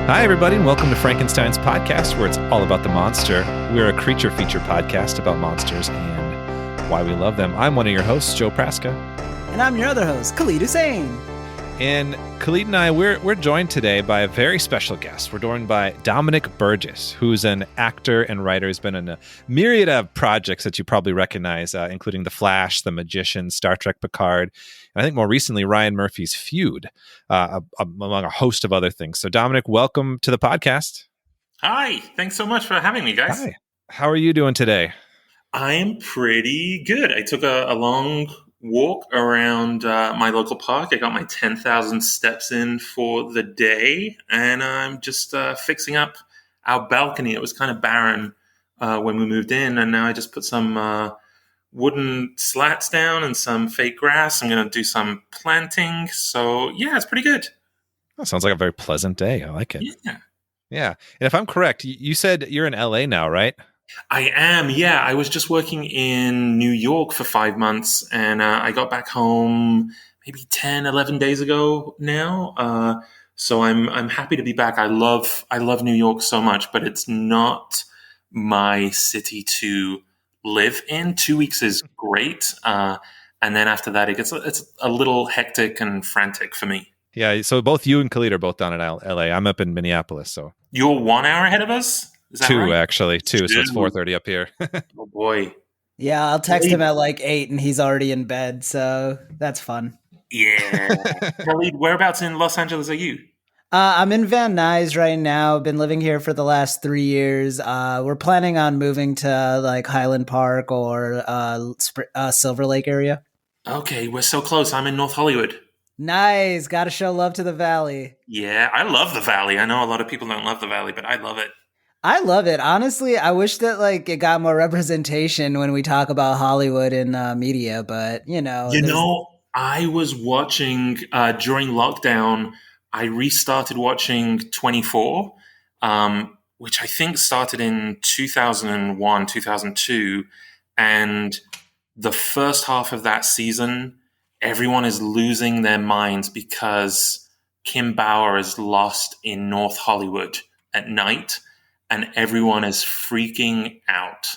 Hi, everybody, and welcome to Frankenstein's podcast, where it's all about the monster. We're a creature feature podcast about monsters and why we love them. I'm one of your hosts, Joe Praska. And I'm your other host, Khalid Hussein. And Khalid and I, we're joined today by a very special guest. We're joined by Dominic Burgess, who's an actor and writer. He's been in a myriad of projects that you probably recognize, including The Flash, The Magician, Star Trek Picard, and I think more recently, Ryan Murphy's Feud, among a host of other things. So Dominic, welcome to the podcast. Hi, thanks so much for having me, guys. Hi. How are you doing today? I am pretty good. I took a long walk around my local park. I got my 10,000 steps in for the day, and I'm just fixing up our balcony. It was kind of barren when we moved in, and now I just put some wooden slats down and some fake grass. I'm going to do some planting. So, yeah, it's pretty good. That sounds like a very pleasant day. I like it. Yeah. Yeah. And if I'm correct, you said you're in LA now, right? I am, yeah. I was just working in New York for 5 months, and I got back home maybe 10, 11 days ago now. So I'm happy to be back. I love New York so much, but it's not my city to live in. 2 weeks is great, and then after that, it's a little hectic and frantic for me. Yeah. So both you and Khalid are both down in LA. I'm up in Minneapolis. So You're 1 hour ahead of us? Is that two, right? actually. Two. So it's 4:30 up here. Oh, boy. Yeah, I'll text him at like 8 and he's already in bed, so that's fun. Yeah. Khalid, whereabouts in Los Angeles are you? I'm in Van Nuys right now. Been living here for the last 3 years. We're planning on moving to like Highland Park or Silver Lake area. Okay, we're so close. I'm in North Hollywood. Nice. Got to show love to the Valley. Yeah, I love the Valley. I know a lot of people don't love the Valley, but I love it. I love it. Honestly, I wish that like it got more representation when we talk about Hollywood in media, but I was watching during lockdown, I restarted watching 24, which I think started in 2001, 2002. And the first half of that season, everyone is losing their minds because Kim Bauer is lost in North Hollywood at night. And everyone is freaking out.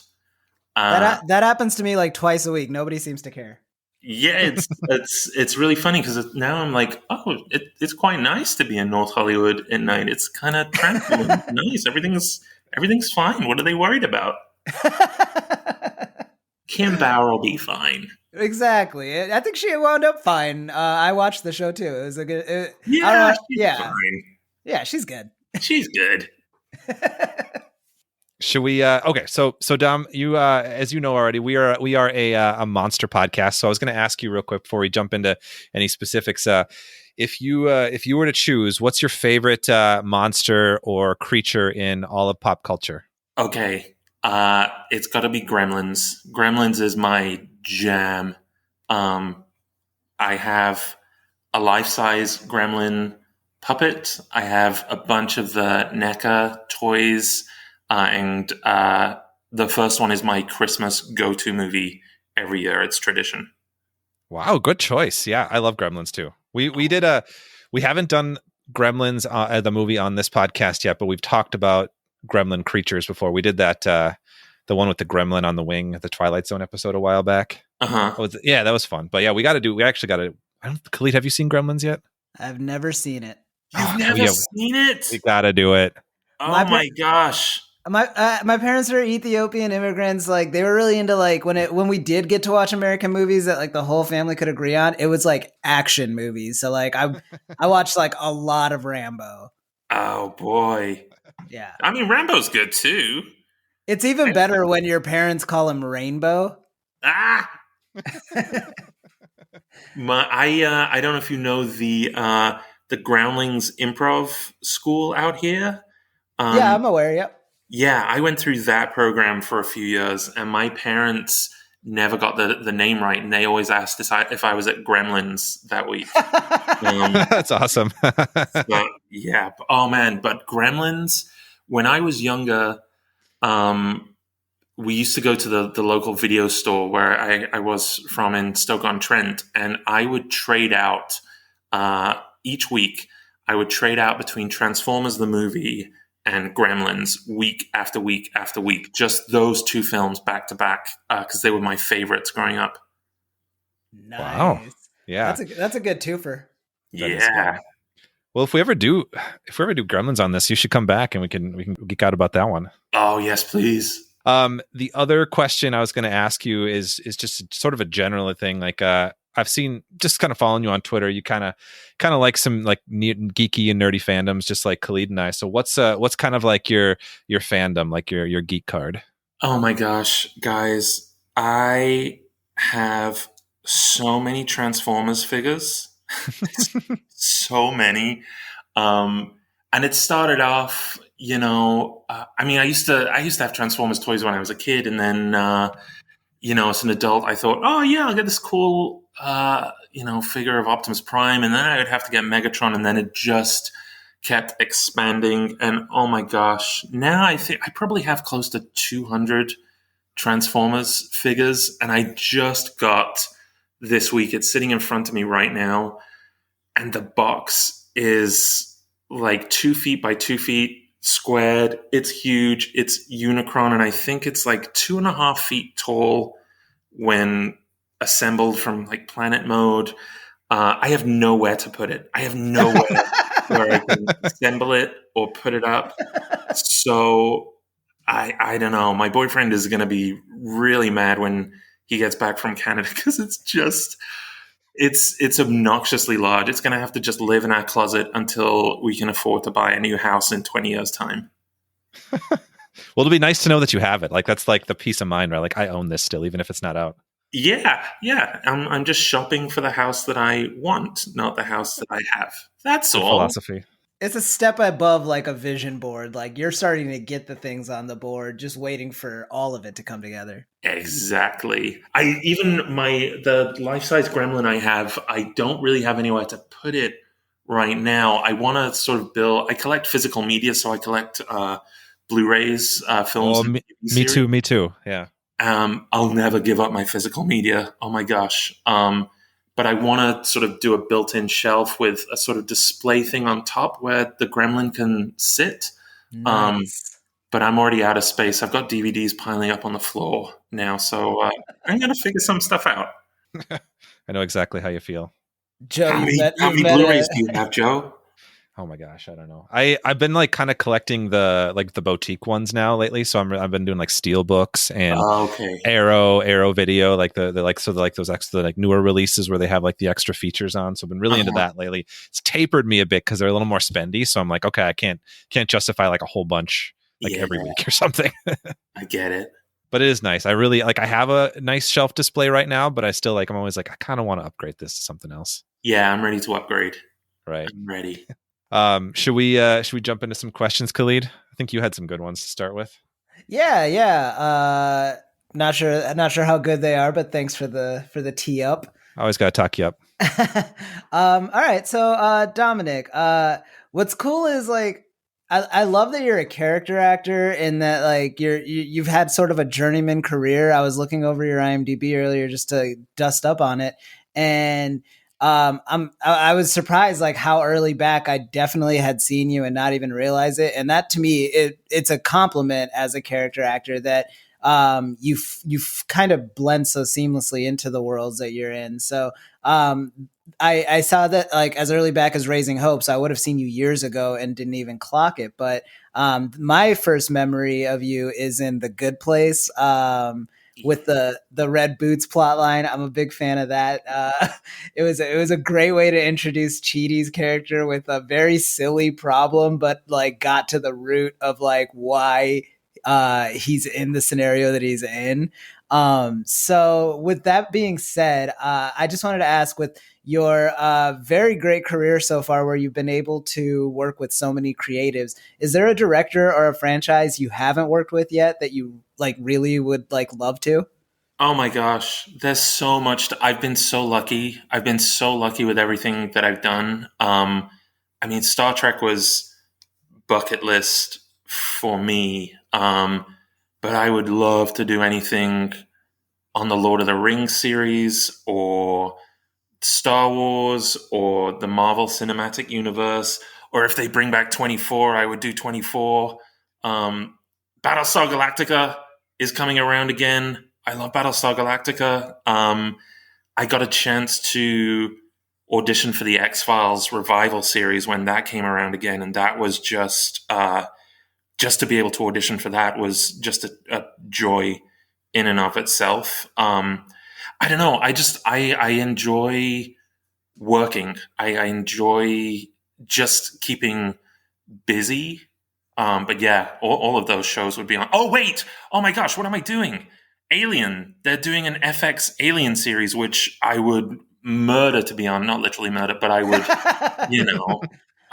That happens to me like twice a week. Nobody seems to care. Yeah, it's really funny because now I'm like, oh, it's quite nice to be in North Hollywood at night. It's kind of tranquil, and nice. Everything's fine. What are they worried about? Kim Bauer will be fine. Exactly. I think she wound up fine. I watched the show too. It was a good. She's fine. Yeah, she's good. She's good. Should we? Okay, so Dom, you as you know already, we are a monster podcast. So I was going to ask you real quick before we jump into any specifics. If you were to choose, what's your favorite monster or creature in all of pop culture? Okay, it's got to be Gremlins. Gremlins is my jam. I have a life-size Gremlin puppet. I have a bunch of the NECA toys, and the first one is my Christmas go-to movie every year. It's tradition. Wow, good choice. Yeah, I love Gremlins too. We haven't done Gremlins the movie on this podcast yet, but we've talked about Gremlin creatures before. We did that the one with the gremlin on the wing, the Twilight Zone episode a while back. Yeah, that was fun. But yeah, we actually got to. Khalid, have you seen Gremlins yet? I've never seen it. You've never seen it? We gotta do it. Oh my gosh. My parents are Ethiopian immigrants. Like they were really into like when we did get to watch American movies that like the whole family could agree on. It was like action movies. So like I watched like a lot of Rambo. Oh boy. Yeah. I mean Rambo's good too. It's even better when your parents call him Rainbow. Ah. I don't know if you know the Groundlings Improv School out here. Yeah, I'm aware. Yep. Yeah, I went through that program for a few years, and my parents never got the name right, and they always asked if I was at Gremlins that week. That's awesome. But, yeah. Oh man, but Gremlins. When I was younger, we used to go to the local video store where I was from in Stoke-on-Trent, and I would trade out each week I would trade out between Transformers the movie and Gremlins week after week after week. Just those two films back to back because they were my favorites growing up. Wow. Nice. Yeah. That's a good twofer. That is Yeah. good. Well, if we ever do Gremlins on this, you should come back and we can geek out about that one. Oh, yes, please. The other question I was going to ask you is just sort of a general thing. Like, I've seen, just kind of following you on Twitter, you kind of like some like geeky and nerdy fandoms, just like Khalid and I. So what's kind of like your fandom, like your geek card? Oh my gosh, guys, I have so many Transformers figures. So many. And it started off, I mean, I used to have Transformers toys when I was a kid, and then as an adult, I thought, oh yeah, I'll get this cool figure of Optimus Prime, and then I would have to get Megatron, and then it just kept expanding. And oh my gosh, now I think I probably have close to 200 Transformers figures, and I just got this week. It's sitting in front of me right now, and the box is like 2 feet by 2 feet squared. It's huge. It's Unicron, and I think it's like 2.5 feet tall when assembled from like planet mode. I have nowhere to put it. I have nowhere where I can assemble it or put it up. So I don't know. My boyfriend is going to be really mad when he gets back from Canada because it's obnoxiously large. It's going to have to just live in our closet until we can afford to buy a new house in 20 years' time. Well, it'll be nice to know that you have it. Like, that's like the peace of mind, right? Like, I own this still, even if it's not out. Yeah. I'm just shopping for the house that I want, not the house that I have. That's all. Philosophy. It's a step above like a vision board. Like, you're starting to get the things on the board, just waiting for all of it to come together. Exactly. The life-size gremlin I have, I don't really have anywhere to put it right now. I want to sort of I collect physical media, so I collect Blu-rays, films. Oh, me too. Yeah. I'll never give up my physical media. Oh my gosh. But I want to sort of do a built-in shelf with a sort of display thing on top where the gremlin can sit. Nice. But I'm already out of space. I've got DVDs piling up on the floor now, so I'm going to figure some stuff out. I know exactly how you feel. Joe, How many Blu-rays do you have, Joe? Oh my gosh, I don't know. I've been like kind of collecting the boutique ones now lately. So I've been doing like steel books and Arrow video, like the those extra like newer releases where they have like the extra features on. So I've been really into that lately. It's tapered me a bit because they're a little more spendy. So I'm like, okay, I can't justify like a whole bunch every week or something. I get it. But it is nice. I really like. I have a nice shelf display right now, but I still I'm always like, I kind of want to upgrade this to something else. Yeah, I'm ready to upgrade. Right. I'm ready. Should we jump into some questions, Khalid? I think you had some good ones to start with. Yeah. Not sure how good they are, but thanks for the tee up. I always got to talk you up. All right. So, Dominic, what's cool is like, I love that you're a character actor and that like you've had sort of a journeyman career. I was looking over your IMDb earlier just to dust up on it, and I was surprised like how early back I definitely had seen you and not even realize it. And that to me, it's a compliment as a character actor that you've kind of blend so seamlessly into the worlds that you're in. So I saw that like as early back as Raising Hopes. I would have seen you years ago and didn't even clock it. But my first memory of you is in The Good Place. With the red boots plot line. I'm a big fan of that. It was a great way to introduce Cheety's character with a very silly problem, but like got to the root of like why he's in the scenario that he's in. So with that being said, I just wanted to ask, with your very great career so far where you've been able to work with so many creatives, is there a director or a franchise you haven't worked with yet that you like really would like love to? Oh my gosh, there's so much. I've been so lucky. I've been so lucky with everything that I've done. I mean, Star Trek was bucket list for me. But I would love to do anything on the Lord of the Rings series or Star Wars or the Marvel Cinematic Universe, or if they bring back 24, I would do 24. Battlestar Galactica is coming around again. I love Battlestar Galactica. I got a chance to audition for the X-Files revival series when that came around again, and that was just to be able to audition for that was just a joy in and of itself. I don't know. I enjoy working. I enjoy just keeping busy. But yeah, all of those shows would be on. Oh wait! Oh my gosh! What am I doing? Alien. They're doing an FX Alien series, which I would murder to be on. Not literally murder, but I would. I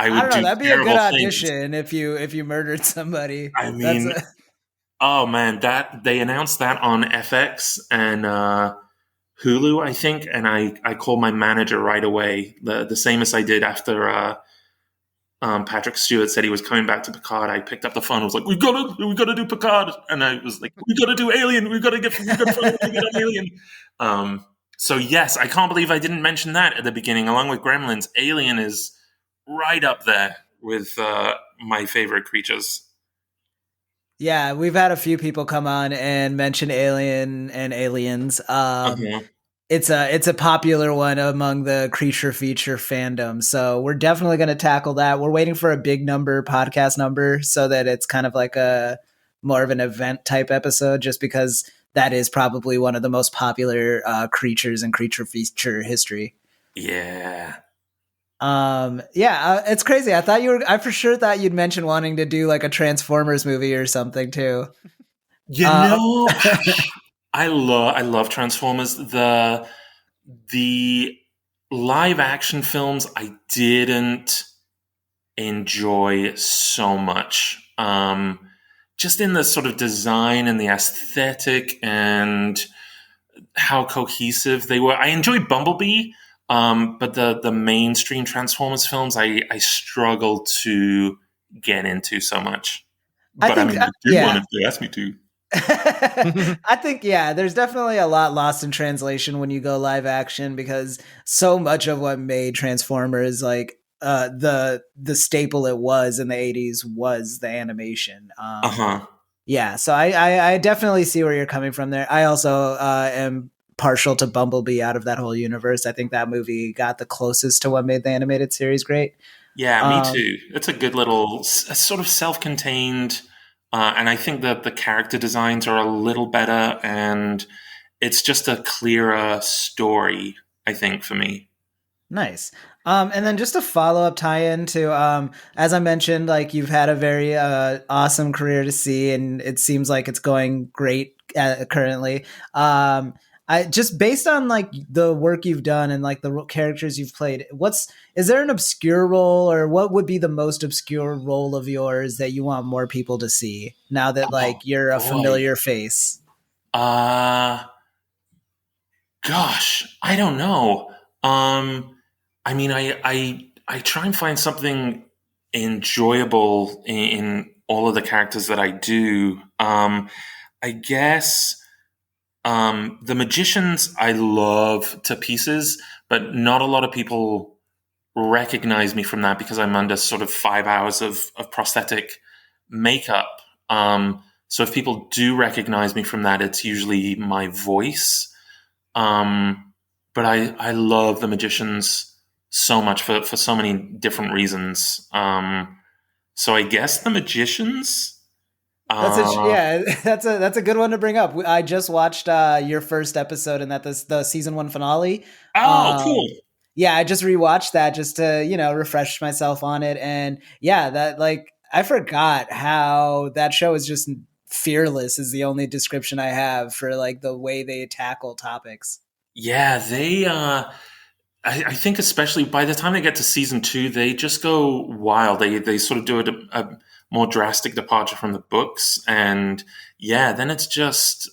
would don't know. do That'd be a good terrible things. audition if you murdered somebody. I mean, oh man, that they announced that on FX and Hulu, I think, and I called my manager right away, the same as I did after Patrick Stewart said he was coming back to Picard. I picked up the phone and was like, we gotta do Picard, and I was like, we gotta do Alien, we gotta get on Alien. So yes, I can't believe I didn't mention that at the beginning. Along with Gremlins, Alien is right up there with my favorite creatures. Yeah, we've had a few people come on and mention Alien and Aliens. It's a popular one among the creature feature fandom. So we're definitely going to tackle that. We're waiting for a big number podcast number so that it's kind of like a more of an event type episode, just because that is probably one of the most popular creatures in creature feature history. Yeah. It's crazy. I for sure thought you'd mention wanting to do like a Transformers movie or something too. I love Transformers. The live action films I didn't enjoy so much. Just in the sort of design and the aesthetic and how cohesive they were. I enjoyed Bumblebee, but the mainstream Transformers films I struggle to get into so much. But I mean, you do one if they ask me to. I think, there's definitely a lot lost in translation when you go live action, because so much of what made Transformers like the staple it was in the 80s was the animation. So I definitely see where you're coming from there. I also am partial to Bumblebee out of that whole universe. I think that movie got the closest to what made the animated series great. Yeah, me too. It's a good little sort of self-contained, and I think that the character designs are a little better, and it's just a clearer story, I think, for me. Nice. And then just a follow-up tie-in to, as I mentioned, like you've had a very awesome career to see, and it seems like it's going great currently. I just based on like the work you've done and like the characters you've played, is there an obscure role, or what would be the most obscure role of yours that you want more people to see now that like you're a familiar face? Gosh, I don't know. I mean, I try and find something enjoyable in all of the characters that I do. I guess the magicians I love to pieces, but not a lot of people recognize me from that because I'm under sort of 5 hours of prosthetic makeup. So if people do recognize me from that, it's usually my voice. But I love the magicians so much for so many different reasons. So I guess the magicians. That's a good one to bring up. I just watched your first episode, and the season 1 finale. Cool. Yeah, I just rewatched that just to refresh myself on it, and that like I forgot how that show is just fearless. Is the only description I have for like the way they tackle topics. Yeah, they. I think especially by the time they get to season 2, they just go wild. They sort of do a more drastic departure from the books, and then it's just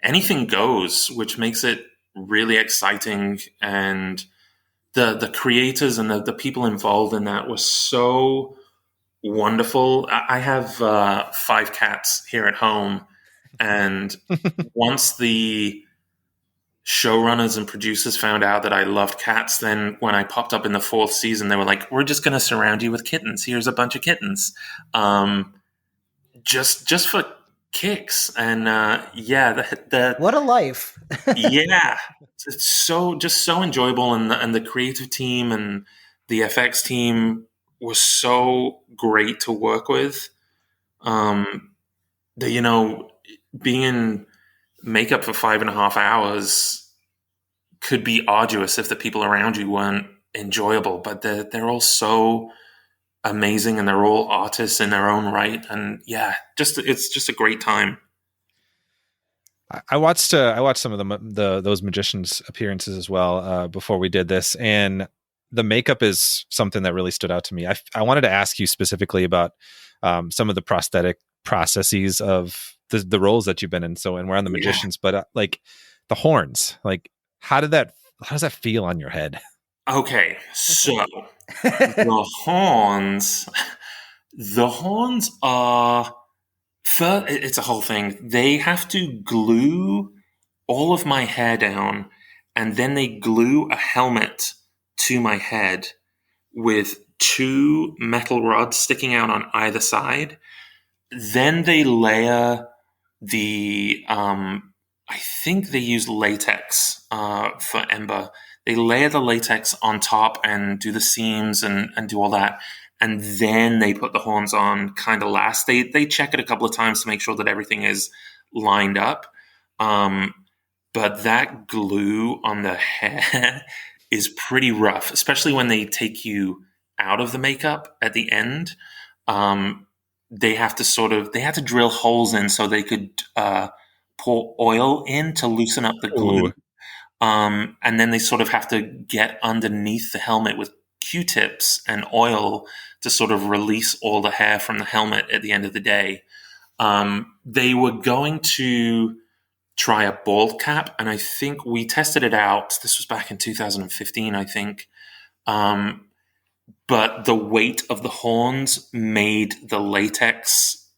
anything goes, which makes it really exciting. And the creators and the people involved in that were so wonderful. I have 5 cats here at home, and once the showrunners and producers found out that I loved cats, then when I popped up in the 4th season, they were like, "We're just going to surround you with kittens. Here's a bunch of kittens, just for kicks." And What a life. yeah, it's so enjoyable, and the creative team and the FX team was so great to work with. Being in makeup for 5.5 hours could be arduous if the people around you weren't enjoyable, but they're all so amazing, and they're all artists in their own right, and it's just a great time. I watched some of those magicians appearances as well before we did this, and the makeup is something that really stood out to me. I wanted to ask you specifically about some of the prosthetic processes of the roles that you've been in. So, and we're on the magicians, but like the horns, like how does that feel on your head? Okay, so the horns, are first. It's a whole thing. They have to glue all of my hair down, and then they glue a helmet to my head with 2 metal rods sticking out on either side. Then they layer the I think they use latex for Ember. They layer the latex on top and do the seams and do all that. And then they put the horns on kind of last. They check it a couple of times to make sure that everything is lined up. But that glue on the hair is pretty rough, especially when they take you out of the makeup at the end. They have to drill holes in so they could pour oil in to loosen up the glue. And then they sort of have to get underneath the helmet with Q-tips and oil to sort of release all the hair from the helmet at the end of the day. They were going to try a bald cap, and I think we tested it out. This was back in 2015, I think. But the weight of the horns made the latex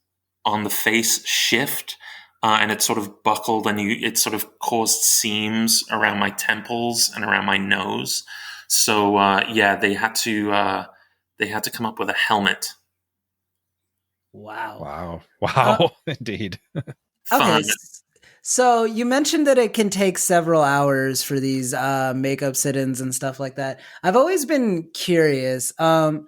on the face shift, and it sort of buckled, and it sort of caused seams around my temples and around my nose. So they had to come up with a helmet. Wow. Indeed. Okay. So you mentioned that it can take several hours for these makeup sit-ins and stuff like that. I've always been curious. Do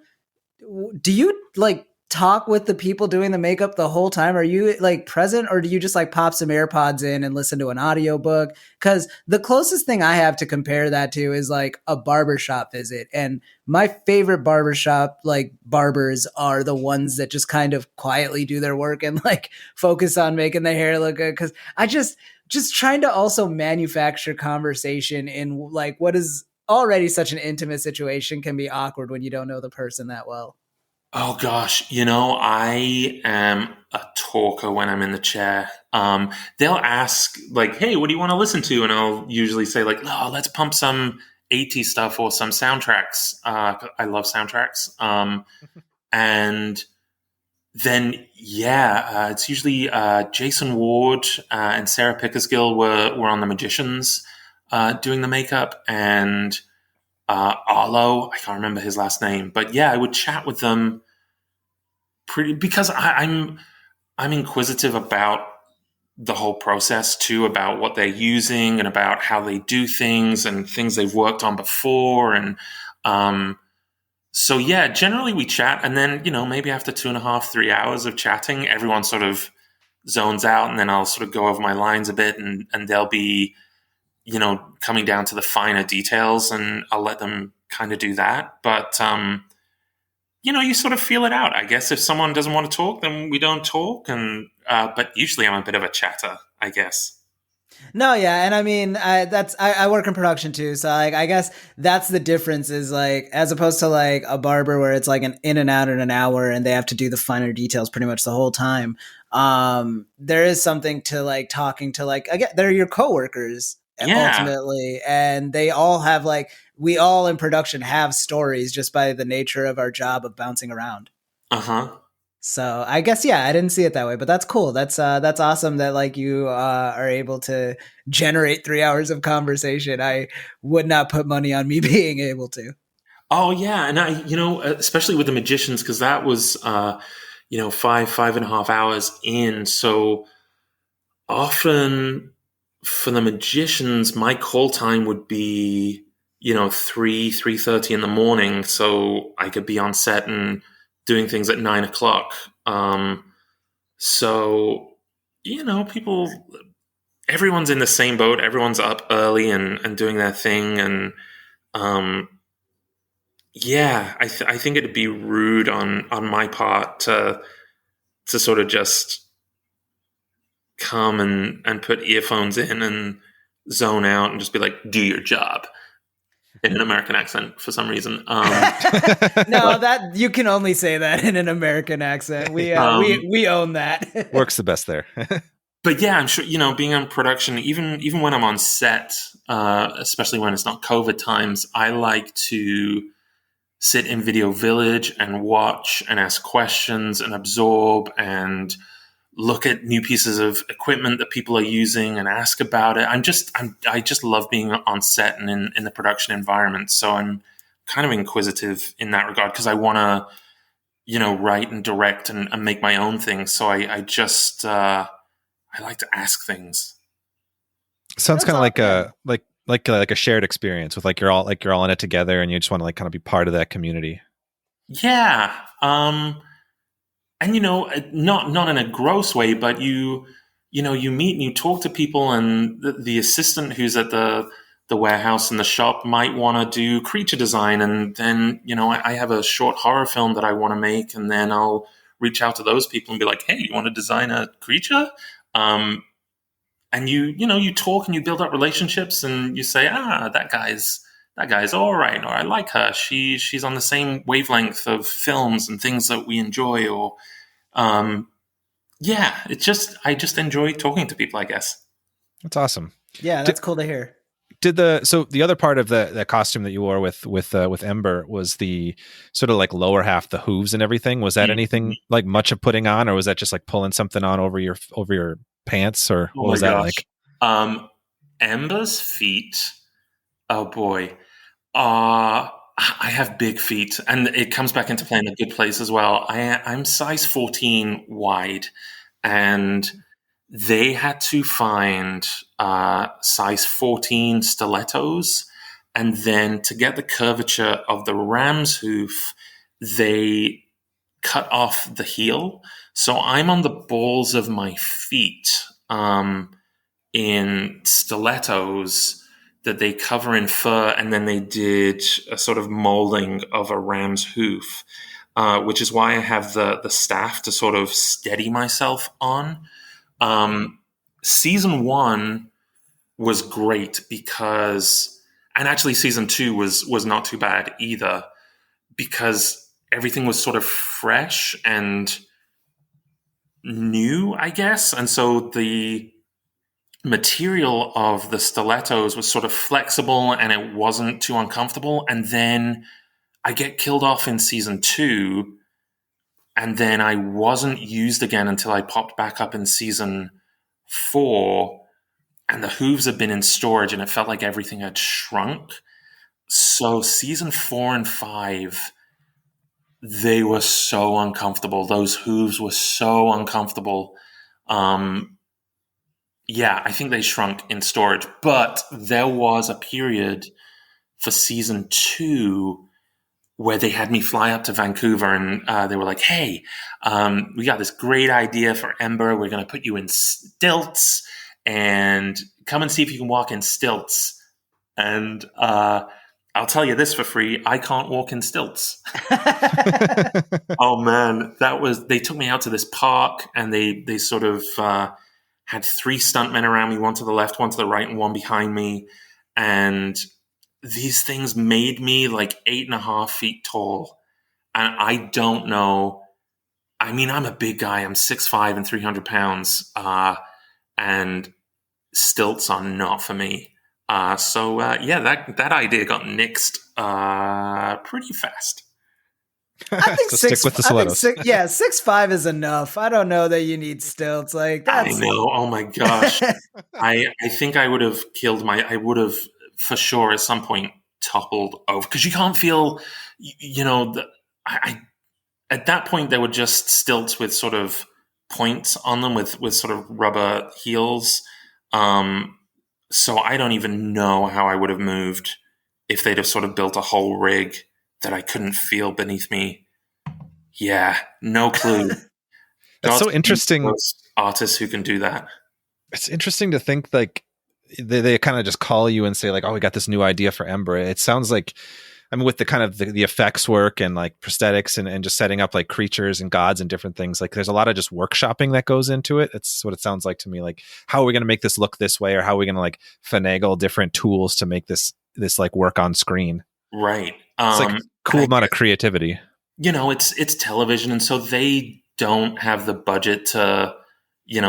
you like talk with the people doing the makeup the whole time? Are you like present, or do you just like pop some AirPods in and listen to an audiobook? Because the closest thing I have to compare that to is like a barbershop visit. And my favorite barbershop like barbers are the ones that just kind of quietly do their work and like focus on making the hair look good. Because I just trying to also manufacture conversation in like what is already such an intimate situation can be awkward when you don't know the person that well. Oh gosh, I am a talker when I'm in the chair. They'll ask like, "Hey, what do you want to listen to?" And I'll usually say like, "Oh, let's pump some 80s stuff or some soundtracks." I love soundtracks. And then it's usually Jason Ward and Sarah Pickersgill were on the Magicians doing the makeup, and Arlo, I can't remember his last name, but I would chat with them because I'm inquisitive about the whole process too, about what they're using and about how they do things and things they've worked on before. And generally we chat, and then, maybe after 2.5, 3 hours of chatting, everyone sort of zones out, and then I'll sort of go over my lines a bit, and they'll be, coming down to the finer details, and I'll let them kind of do that. But, you sort of feel it out. I guess if someone doesn't want to talk, then we don't talk. And but usually I'm a bit of a chatter, I guess. No, yeah, and I mean, I work in production too, so like I guess that's the difference is like as opposed to like a barber where it's like an in and out in an hour and they have to do the finer details pretty much the whole time. There is something to like talking to like again, they're your coworkers ultimately, and they all have like we all in production have stories just by the nature of our job of bouncing around. So I guess, yeah, I didn't see it that way, but that's cool. That's awesome that like you are able to generate 3 hours of conversation. I would not put money on me being able to. Oh yeah, and especially with the magicians, because that was, 5.5 hours in. So often for the magicians, my call time would be, 3:30 in the morning, so I could be on set and doing things at 9 o'clock. So people, everyone's in the same boat. Everyone's up early and doing their thing, and um, yeah, I think it'd be rude on my part to sort of just come and put earphones in and zone out and just be like, do your job in an American accent for some reason. No, that you can only say that in an American accent. We own that. Works the best there. But yeah, I'm sure, being on production, even when I'm on set, especially when it's not COVID times, I like to sit in Video Village and watch and ask questions and absorb and look at new pieces of equipment that people are using and ask about it. I just love being on set and in the production environment. So I'm kind of inquisitive in that regard because I want to, write and direct and make my own things. So I like to ask things. Sounds kind of like a shared experience with you're all in it together and you just want to kind of be part of that community. Yeah. And not in a gross way, but you meet and you talk to people, and the assistant who's at the warehouse in the shop might want to do creature design, and then I have a short horror film that I want to make, and then I'll reach out to those people and be like, hey, you want to design a creature? And you talk and you build up relationships, and you say, that guy's all right, or I like her. She's on the same wavelength of films and things that we enjoy, or yeah, I just enjoy talking to people, I guess. That's awesome. Yeah, that's cool to hear. So the other part of the costume that you wore with Ember was the sort of like lower half, the hooves and everything. Was that anything like much of putting on, or was that just like pulling something on over your pants, or what was that like? Ember's feet. Oh boy. I have big feet, and it comes back into play in a good place as well. I'm size 14 wide, and they had to find size 14 stilettos, and then to get the curvature of the ram's hoof, they cut off the heel. So I'm on the balls of my feet in stilettos that they cover in fur, and then they did a sort of molding of a ram's hoof, which is why I have the staff to sort of steady myself on. Season 1 was great because, and actually season 2 was not too bad either, because everything was sort of fresh and new, I guess. And so the material of the stilettos was sort of flexible and it wasn't too uncomfortable. And then I get killed off in season 2, and then I wasn't used again until I popped back up in season 4, and the hooves had been in storage and it felt like everything had shrunk. So season 4 and 5, they were so uncomfortable. Those hooves were so uncomfortable. Yeah, I think they shrunk in storage. But there was a period for season 2 where they had me fly up to Vancouver, and they were like, hey, we got this great idea for Ember. We're going to put you in stilts and come and see if you can walk in stilts. And I'll tell you this for free, I can't walk in stilts. Oh man, they took me out to this park, and they sort of had 3 stuntmen around me, one to the left, one to the right, and one behind me. And these things made me like 8.5 feet tall. And I don't know. I mean, I'm a big guy. I'm 6'5" and 300 pounds. And stilts are not for me. So yeah, that idea got nixed pretty fast. I think So stick with the stilettos. 6'5" is enough. I don't know that you need stilts. Like I that's know. Oh my gosh. I think I would have I would have for sure at some point toppled over because you can't feel, I at that point they were just stilts with sort of points on them with sort of rubber heels. So I don't even know how I would have moved if they'd have sort of built a whole rig that I couldn't feel beneath me. Yeah, no clue. That's so Godspeed to interesting. those artists who can do that. It's interesting to think like they kind of just call you and say like, oh, we got this new idea for Ember. It sounds like, I mean, with the kind of the effects work and like prosthetics and just setting up like creatures and gods and different things, like there's a lot of just workshopping that goes into it. That's what it sounds like to me. Like, how are we going to make this look this way? Or how are we going to like finagle different tools to make this like work on screen? Right. It's like cool amount of creativity. It's television. And so they don't have the budget to,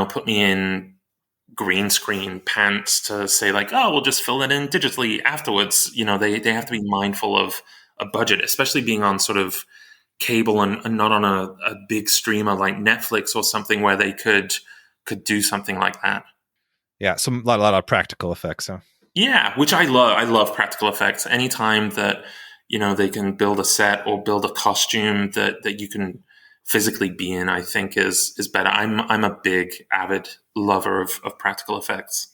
put me in green screen pants to say like, oh, we'll just fill it in digitally afterwards. They have to be mindful of a budget, especially being on sort of cable and not on a big streamer like Netflix or something where they could do something like that. Yeah, so a lot of practical effects. So. Yeah, which I love. I love practical effects. Anytime that they can build a set or build a costume that you can physically be in, I think is better. I'm a big avid lover of practical effects.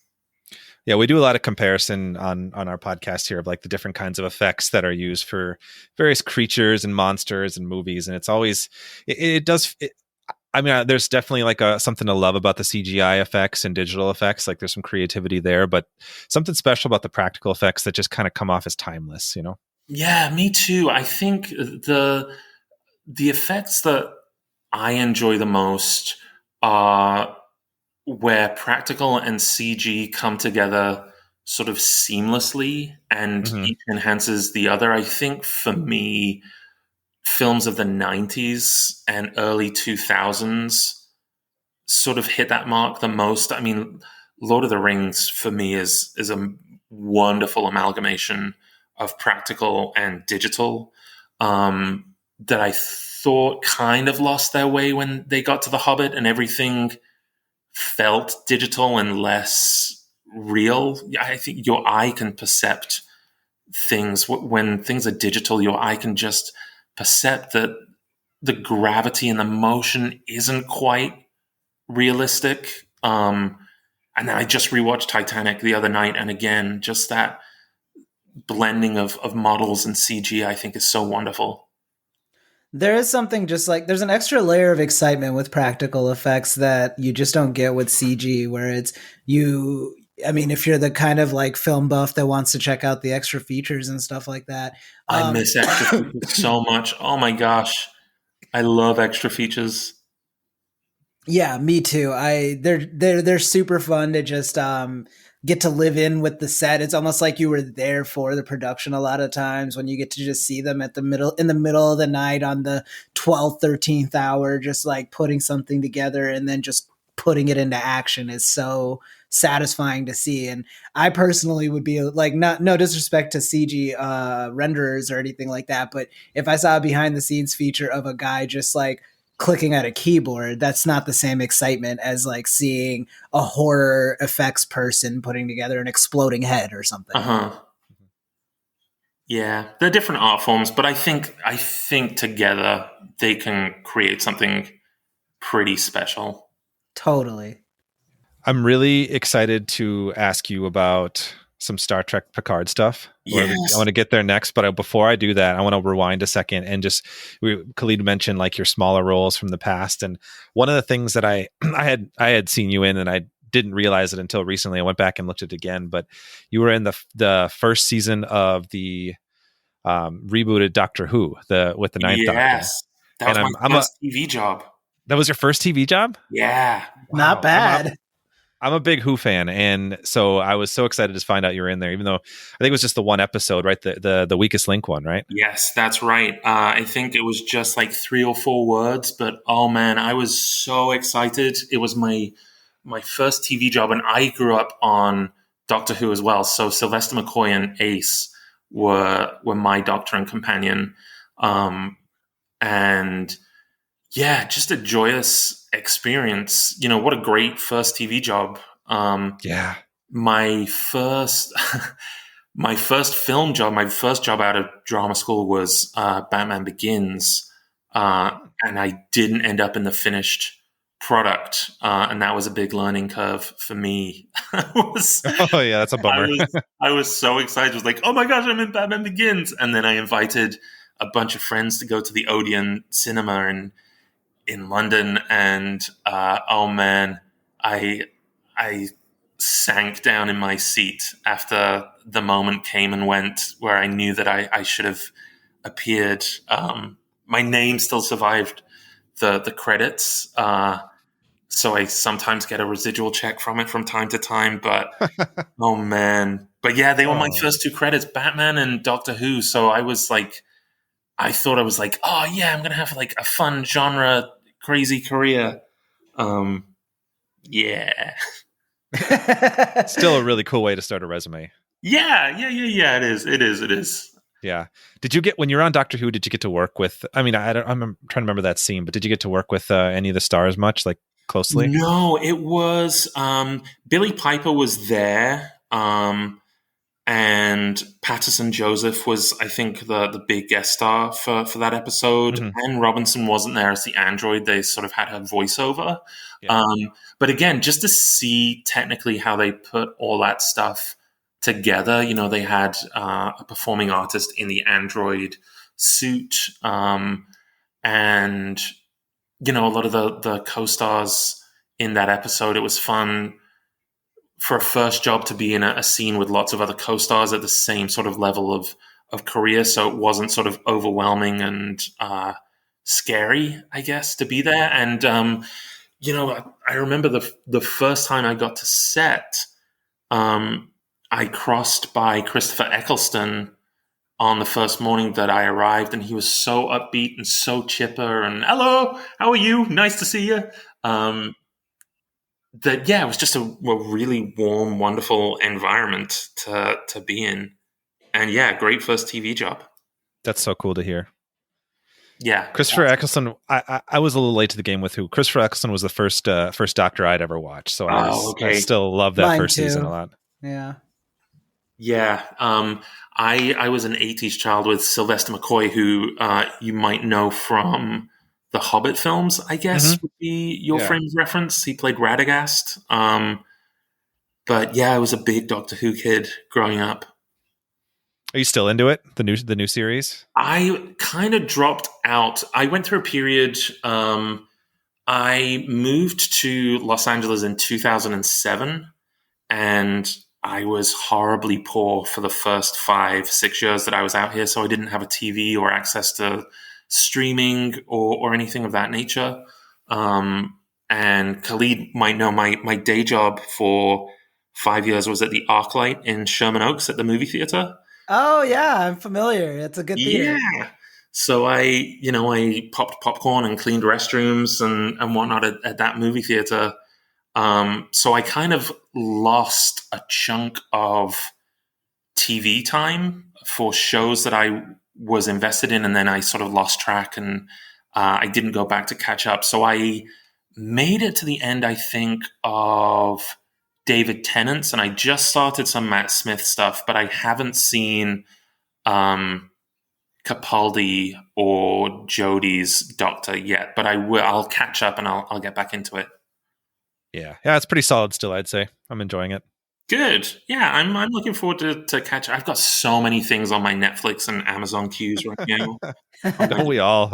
Yeah, we do a lot of comparison on our podcast here of like the different kinds of effects that are used for various creatures and monsters and movies, and it's always I mean, there's definitely like something to love about the CGI effects and digital effects. Like there's some creativity there, but something special about the practical effects that just kind of come off as timeless, Yeah, me too. I think the effects that I enjoy the most are where practical and CG come together sort of seamlessly and each enhances the other. I think for me, films of the 90s and early 2000s sort of hit that mark the most. I mean, Lord of the Rings for me is a wonderful amalgamation of practical and digital that I thought kind of lost their way when they got to The Hobbit and everything felt digital and less real. I think your eye can percept things. When things are digital, your eye can just percept that the gravity and the motion isn't quite realistic. And then I just rewatched Titanic the other night, and again, just that blending of models and CG I think is so wonderful. There is something just like there's an extra layer of excitement with practical effects that you just don't get with CG, where it's I mean, if you're the kind of like film buff that wants to check out the extra features and stuff like that. I miss extra features so much. Oh my gosh. I love extra features. Yeah, me too. They're super fun to just get to live in with the set. It's almost like you were there for the production a lot of times when you get to just see them in the middle of the night on the 12th, 13th hour, just like putting something together and then just putting it into action is so satisfying to see. And I personally would be like, no disrespect to CG renderers or anything like that, but if I saw a behind the scenes feature of a guy just like clicking at a keyboard, that's not the same excitement as like seeing a horror effects person putting together an exploding head or something. Yeah, they're different art forms, but I think together they can create something pretty special. Totally. I'm really excited to ask you about some Star Trek Picard stuff. Yes. I want to get there next, but before I do that, I want to rewind a second and just Khalid mentioned like your smaller roles from the past, and one of the things that I had seen you in, and I didn't realize it until recently. I went back and looked at it again, but you were in the first season of the rebooted Doctor Who, with the Ninth Doctor. Yes, that was my first TV job. That was your first TV job? Yeah, wow. Not bad. I'm a big Who fan, and so I was so excited to find out you were in there, even though I think it was just the one episode, right? The Weakest Link one, right? Yes, that's right. I think it was just like 3 or 4 words, but oh man, I was so excited. It was my first TV job, and I grew up on Doctor Who as well. So Sylvester McCoy and Ace were my doctor and companion. and yeah, just a joyous experience. What a great first TV job. Yeah. My first my first film job, my first job out of drama school was Batman Begins, and I didn't end up in the finished product, and that was a big learning curve for me. Oh yeah, that's a bummer. I was so excited. I was like, oh my gosh, I'm in Batman Begins, and then I invited a bunch of friends to go to the Odeon Cinema in London, and oh man, I sank down in my seat after the moment came and went where I knew that I should have appeared. My name still survived the credits, so I sometimes get a residual check from it from time to time. But oh man, but yeah, they were my first two credits, Batman and Doctor Who. So I was like, I thought I was like, oh yeah, I'm gonna have like a fun genre crazy career. Yeah. Still a really cool way to start a resume. Yeah. It is. Yeah. Did you get, when you're on Doctor Who, did you get to work with, I mean, I'm trying to remember that scene, but did you get to work with any of the stars much, like closely? No, it was, Billy Piper was there. And Patterson Joseph was, I think, the big guest star for that episode. Mm-hmm. Anne Robinson wasn't there as the android. They sort of had her voiceover. Yeah. But again, just to see technically how they put all that stuff together, they had a performing artist in the android suit. And, a lot of the co-stars in that episode, it was fun for a first job to be in a scene with lots of other co-stars at the same sort of level of career. So it wasn't sort of overwhelming and scary, I guess, to be there. And, I remember the first time I got to set, I crossed by Christopher Eccleston on the first morning that I arrived, and he was so upbeat and so chipper and, hello, how are you? Nice to see you. It was just a really warm, wonderful environment to be in. And yeah, great first TV job. That's so cool to hear. Yeah. Christopher Eccleston, I was a little late to the game with who. Christopher Eccleston was the first Doctor I'd ever watched. So I still love that first season a lot. Yeah. Yeah. I was an 80s child with Sylvester McCoy, who you might know from the Hobbit films, I guess, would be your frame's reference. He played Radagast. But yeah, I was a big Doctor Who kid growing up. Are you still into it? The new series? I kind of dropped out. I went through a period. I moved to Los Angeles in 2007, and I was horribly poor for the first 5-6 years that I was out here. So I didn't have a TV or access to streaming or anything of that nature. And Khalid might know my day job for 5 years was at the ArcLight in Sherman Oaks at the movie theater. Oh yeah, I'm familiar. It's a good theater. Yeah. So I popped popcorn and cleaned restrooms and whatnot at that movie theater. So I kind of lost a chunk of TV time for shows that I was invested in, and then I sort of lost track, and I didn't go back to catch up. So I made it to the end, I think, of David Tennant's, and I just started some Matt Smith stuff, but I haven't seen Capaldi or Jodie's Doctor yet. But I'll catch up and I'll get back into it. Yeah, it's pretty solid still, I'd say. I'm enjoying it. Good. Yeah, I'm looking forward to catch. I've got so many things on my Netflix and Amazon queues right now. Don't we all?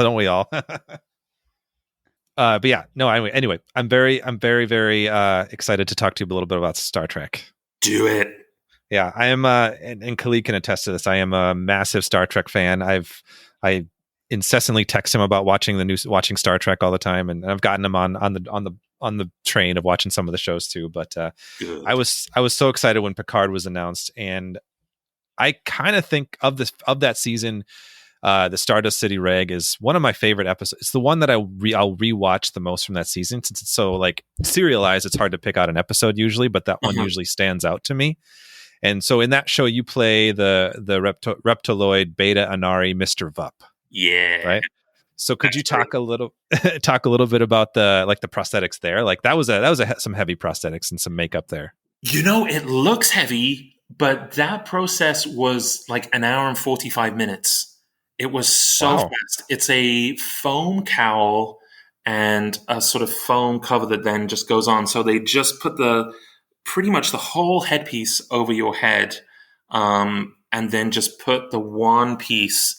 But yeah, no. Anyway, I'm very, very excited to talk to you a little bit about Star Trek. Do it. Yeah, I am, and Khalid can attest to this. I am a massive Star Trek fan. I incessantly text him about watching Star Trek all the time, and I've gotten him on the train of watching some of the shows too. But I was so excited when Picard was announced, and I kind of think of that season. The Stardust City Reg is one of my favorite episodes. It's the one that I'll rewatch the most from that season, since it's so like serialized. It's hard to pick out an episode usually, but that one usually stands out to me. And so in that show, you play the Reptiloid Beta Anari Mr. Vup. Yeah. Right. So could That's you true. talk a little bit about the prosthetics there? Like that was some heavy prosthetics and some makeup there. It looks heavy, but that process was like an hour and 45 minutes. It was so Wow. fast. It's a foam cowl and a sort of foam cover that then just goes on. So they just put pretty much the whole headpiece over your head, and then just put the one piece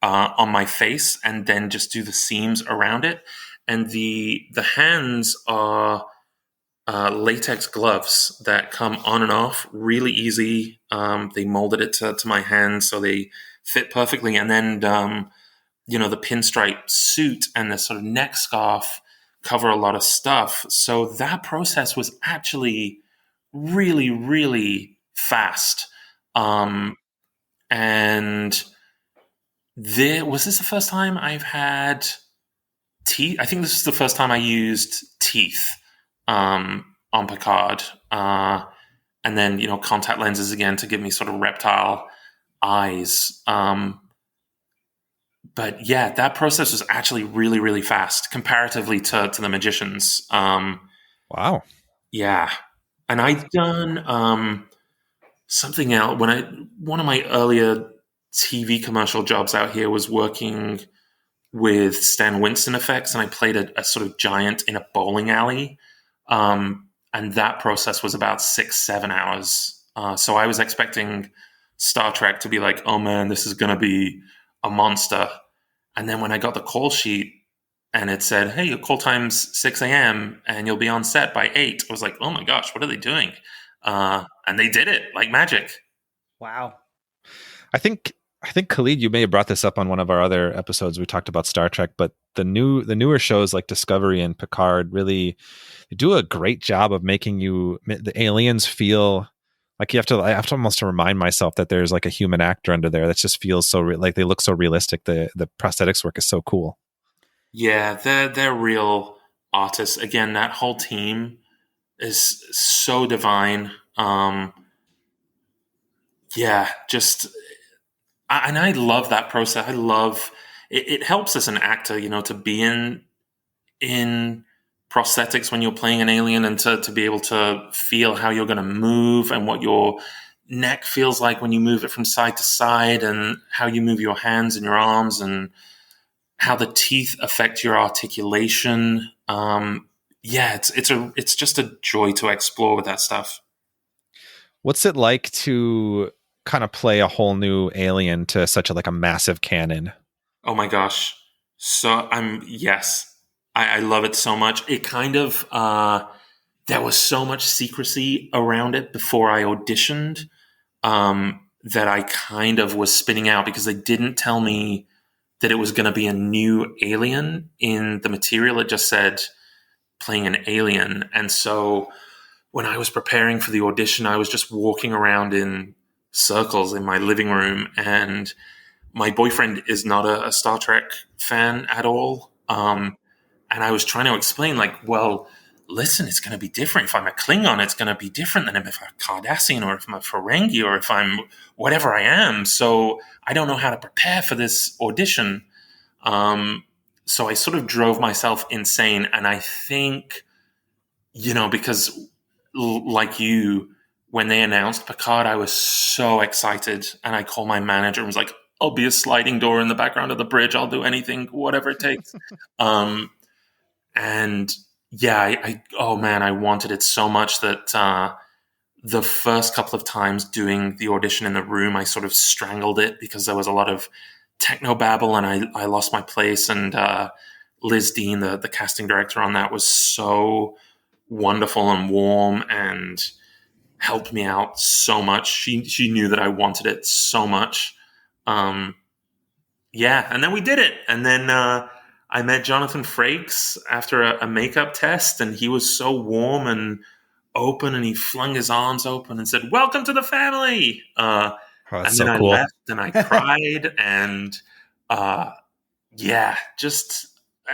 on my face, and then just do the seams around it. And the hands are latex gloves that come on and off really easy. They molded it to my hands so they fit perfectly. And then, the pinstripe suit and the sort of neck scarf cover a lot of stuff. So that process was actually really, really fast. And was this the first time I've had teeth? I think this is the first time I used teeth on Picard. And then, contact lenses again to give me sort of reptile eyes. But yeah, that process was actually really, really fast comparatively to the magicians. Wow. Yeah. And I'd done something else one of my earlier TV commercial jobs out here was working with Stan Winston effects, and I played a sort of giant in a bowling alley. And that process was about 6-7 hours. So I was expecting Star Trek to be like, oh man, this is going to be a monster. And then when I got the call sheet and it said, hey, your call time's 6 a.m. and you'll be on set by 8, I was like, oh my gosh, what are they doing? And they did it like magic. Wow. I think Khalid, you may have brought this up on one of our other episodes. We talked about Star Trek, but the newer shows like Discovery and Picard really do a great job of making the aliens feel like I have to almost remind myself that there's like a human actor under there that just feels so like they look so realistic. The prosthetics work is so cool. Yeah, they're real artists. Again, that whole team is so divine. Yeah, just and I love that process. I love it. It helps as an actor, to be in prosthetics when you're playing an alien, and to be able to feel how you're going to move and what your neck feels like when you move it from side to side, and how you move your hands and your arms, and how the teeth affect your articulation. Yeah, it's just a joy to explore with that stuff. What's it like to kind of play a whole new alien to such a massive canon? Oh my gosh. So yes, I love it so much. It kind of, there was so much secrecy around it before I auditioned, that I kind of was spinning out because they didn't tell me that it was going to be a new alien in the material. It just said playing an alien. And so when I was preparing for the audition, I was just walking around in circles in my living room, and my boyfriend is not a Star Trek fan at all. And I was trying to explain, like, well, listen, it's going to be different. If I'm a Klingon, it's going to be different than if I'm a Cardassian, or if I'm a Ferengi, or if I'm whatever I am. So I don't know how to prepare for this audition. So I sort of drove myself insane. And I think, because like you, when they announced Picard, I was so excited. And I called my manager and was like, I'll be a sliding door in the background of the bridge. I'll do anything, whatever it takes. And yeah, oh man, I wanted it so much that the first couple of times doing the audition in the room, I sort of strangled it because there was a lot of techno babble, and I lost my place. And Liz Dean, the casting director on that, was so wonderful and warm and helped me out so much. She knew that I wanted it so much. Yeah, and then we did it. And then I met Jonathan Frakes after a makeup test, and he was so warm and open, and he flung his arms open and said, "Welcome to the family." Oh, that's And so then I cool. left and I cried, and yeah, just.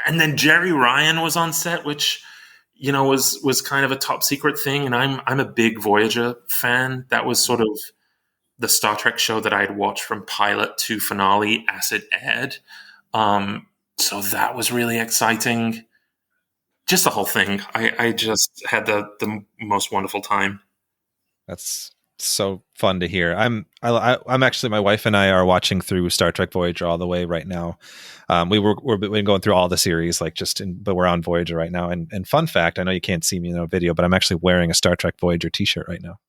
And then Jerry Ryan was on set, which was kind of a top secret thing. And I'm a big Voyager fan. That was sort of the Star Trek show that I had watched from pilot to finale as it aired. So that was really exciting. Just the whole thing. I just had the most wonderful time. That's so fun to hear. I'm actually, my wife and I are watching through Star Trek Voyager all the way right now. We've been going through all the series, but we're on Voyager right now. And fun fact, I know you can't see me in a video, but I'm actually wearing a Star Trek Voyager t-shirt right now.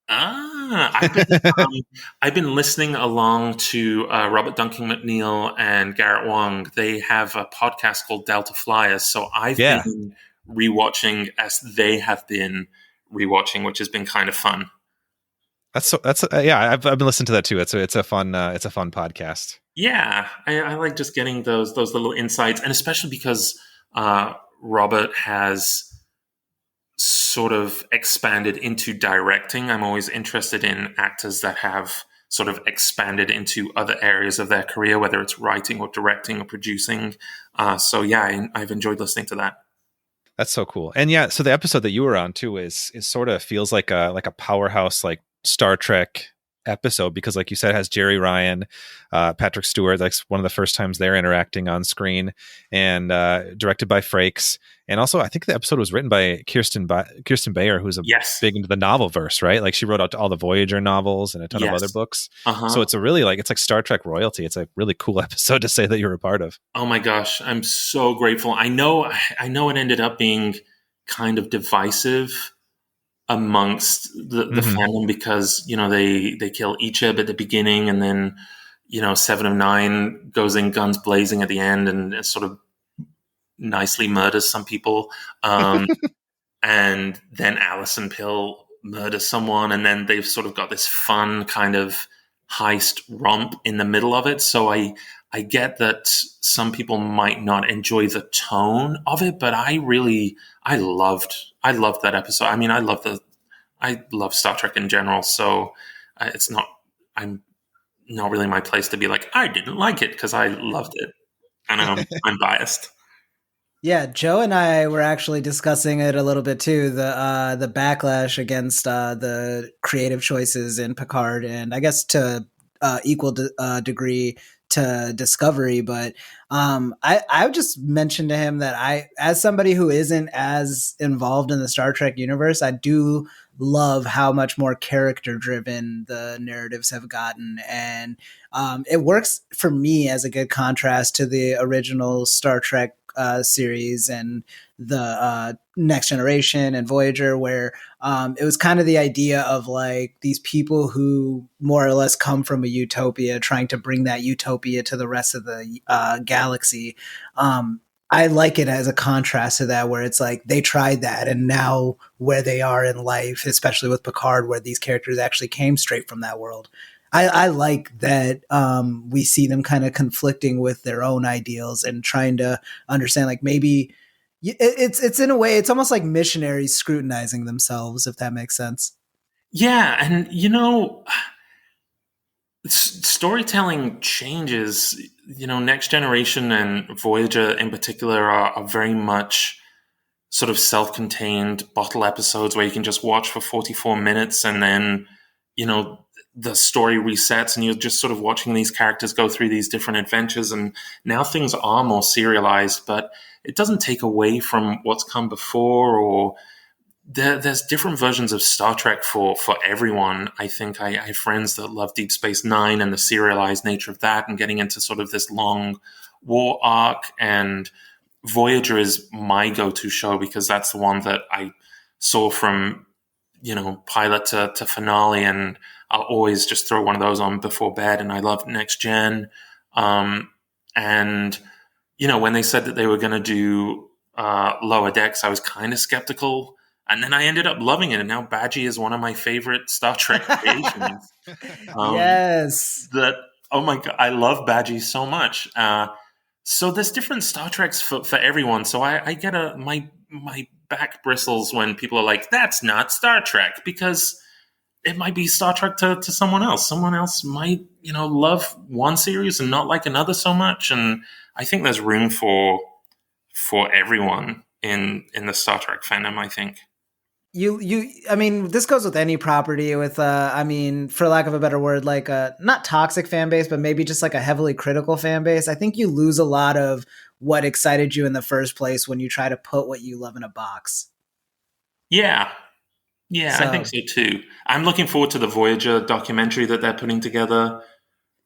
I've been listening along to Robert Duncan McNeil and Garrett Wang. They have a podcast called Delta Flyers. So I've been rewatching as they have been rewatching, which has been kind of fun. I've been listening to that too. It's a fun podcast. Yeah, I like just getting those little insights, and especially because Robert has sort of expanded into directing. I'm always interested in actors that have sort of expanded into other areas of their career, whether it's writing or directing or producing. So yeah, I've enjoyed listening to that. That's so cool. And yeah, so the episode that you were on too is sort of feels like a powerhouse, like Star Trek episode, because like you said, it has Jerry Ryan, Patrick Stewart. That's one of the first times they're interacting on screen, and directed by Frakes. And also, I think the episode was written by Kirsten Bayer, who's big into the novel verse, right? Like she wrote out all the Voyager novels and a ton of other books. So it's it's like Star Trek royalty. It's a really cool episode to say that you're a part of. Oh my gosh, I'm so grateful. I know it ended up being kind of divisive amongst the fandom, because they kill Icheb at the beginning, and then 7 of 9 goes in guns blazing at the end and sort of nicely murders some people, and then Alison Pill murders someone, and then they've sort of got this fun kind of heist romp in the middle of it. So I get that some people might not enjoy the tone of it, but I loved that episode. I mean, I love Star Trek in general, so I'm not really my place to be like, I didn't like it, because I loved it. And I'm biased. Yeah, Joe and I were actually discussing it a little bit too. The backlash against the creative choices in Picard, and I guess to equal degree to Discovery. But I just mentioned to him that as somebody who isn't as involved in the Star Trek universe, I do love how much more character driven the narratives have gotten, and it works for me as a good contrast to the original Star Trek series and the Next Generation and Voyager, where it was kind of the idea of like these people who more or less come from a utopia trying to bring that utopia to the rest of the galaxy. I like it as a contrast to that, where it's like they tried that, and now where they are in life, especially with Picard, where these characters actually came straight from that world. I like that we see them kind of conflicting with their own ideals and trying to understand, like, maybe it's in a way, it's almost like missionaries scrutinizing themselves, if that makes sense. Yeah, and storytelling changes. Next Generation and Voyager in particular are very much sort of self-contained bottle episodes where you can just watch for 44 minutes and then the story resets, and you're just sort of watching these characters go through these different adventures. And now things are more serialized, but it doesn't take away from what's come before, or there's different versions of Star Trek for everyone. I think I have friends that love Deep Space Nine and the serialized nature of that, and getting into sort of this long war arc. And Voyager is my go-to show, because that's the one that I saw from pilot to finale, and I'll always just throw one of those on before bed. And I love Next Gen. And when they said that they were going to do Lower Decks, I was kind of skeptical, and then I ended up loving it. And now Badgie is one of my favorite Star Trek creations. Yes. Oh my God, I love Badgie so much. So there's different Star Treks for everyone. So I get my back bristles when people are like, that's not Star Trek, because it might be Star Trek to someone else. Someone else might, love one series and not like another so much. And I think there's room for everyone in the Star Trek fandom, I think. I mean, this goes with any property with, for lack of a better word, like a not toxic fan base, but maybe just like a heavily critical fan base. I think you lose a lot of what excited you in the first place when you try to put what you love in a box. Yeah. Yeah, I think So so too. I'm looking forward to the Voyager documentary that they're putting together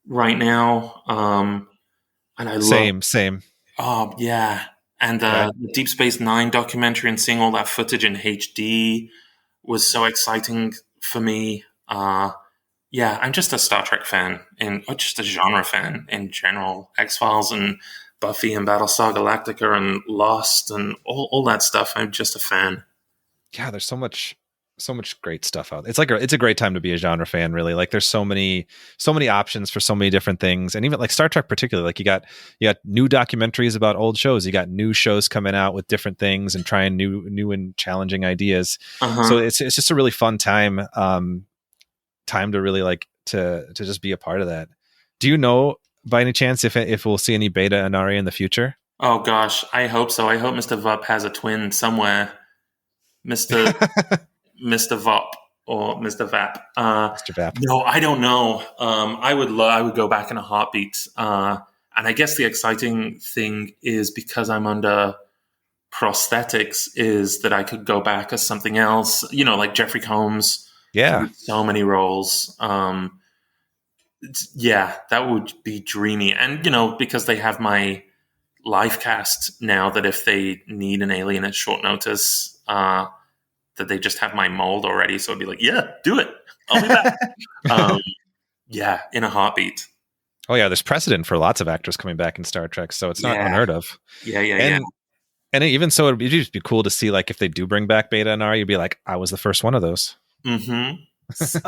right now. And I love, Same. oh, yeah. And Yeah, the Deep Space Nine documentary and seeing all that footage in HD was so exciting for me. Yeah, I'm just a Star Trek fan and just a genre fan in general. X-Files and Buffy and Battlestar Galactica and Lost and all that stuff. I'm just a fan. yeah. There's so much great stuff out. It's it's a great time to be a genre fan, really. Like there's so many options for so many different things, and even like Star Trek, particularly. Like you got new documentaries about old shows. You got new shows coming out with different things and trying new and challenging ideas. So Uh-huh. it's just a really fun time. Time to really like to just be a part of that. Do you know by any chance if we'll see any Beta Inari in the future? Oh gosh, I hope so. I hope Mr. Vup has a twin somewhere. Mr. Mr. Vop or Mr. Vap. Mr. Vap. No, I don't know. I would go back in a heartbeat. And I guess the exciting thing is because I'm under prosthetics is that I could go back as something else. You know, like Jeffrey Combs Yeah. played so many roles. Yeah, that would be dreamy. And because they have my live cast now, that if they need an alien at short notice, that they just have my mold already. So it'd be like, yeah, do it. I'll be back. um, yeah, in a heartbeat. Oh yeah, there's precedent for lots of actors coming back in Star Trek, so it's not Yeah. unheard of. Yeah. And even so, it'd just be cool to see like if they do bring back Beta and R, you'd be like, I was the first one of those. Mm-hmm.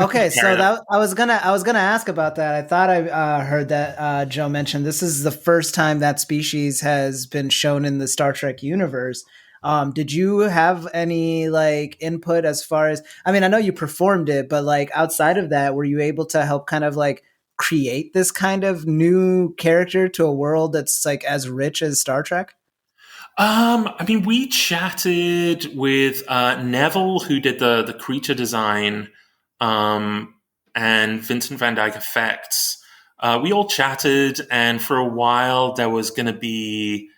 okay, so that I was gonna ask about that. I thought I heard that Joe mentioned this is the first time that species has been shown in the Star Trek universe. Did you have any like input as far as, I mean, I know you performed it, but like outside of that, were you able to help kind of like create this kind of new character to a world that's like as rich as Star Trek? I mean, we chatted with Neville, who did the creature design, and Vincent Van Dyke effects. We all chatted, and for a while there was going to be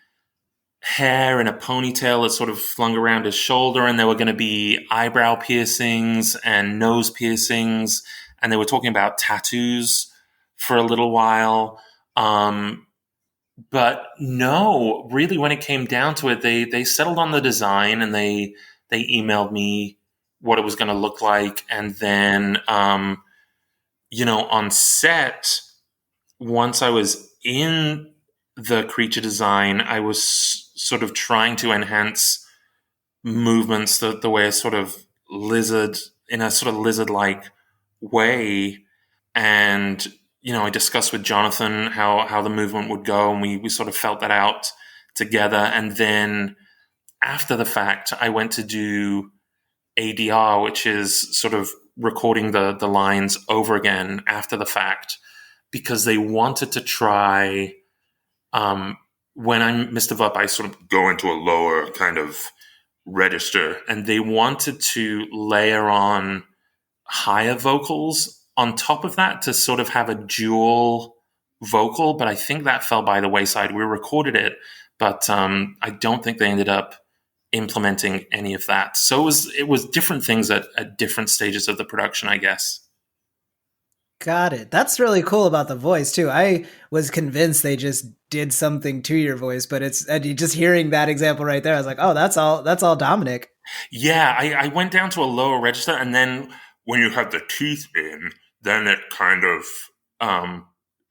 hair in a ponytail that sort of flung around his shoulder, and there were going to be eyebrow piercings and nose piercings, and they were talking about tattoos for a little while. But no, really, when it came down to it, they settled on the design, and they emailed me what it was going to look like, and then on set, once I was in the creature design, I was sort of trying to enhance movements the way a sort of lizard, in a sort of lizard-like way. And I discussed with Jonathan how the movement would go, and we sort of felt that out together. And then after the fact, I went to do ADR, which is sort of recording the lines over again after the fact, because they wanted to try. When I'm Mr. Vup, I sort of go into a lower kind of register, and they wanted to layer on higher vocals on top of that to sort of have a dual vocal, but I think that fell by the wayside. We recorded it, but I don't think they ended up implementing any of that. So it was different things at different stages of the production, I guess. Got it. That's really cool about the voice too. I was convinced they just did something to your voice, but it's just hearing that example right there. I was like, oh, that's all Dominic. Yeah, I went down to a lower register, and then when you have the teeth in, then it kind of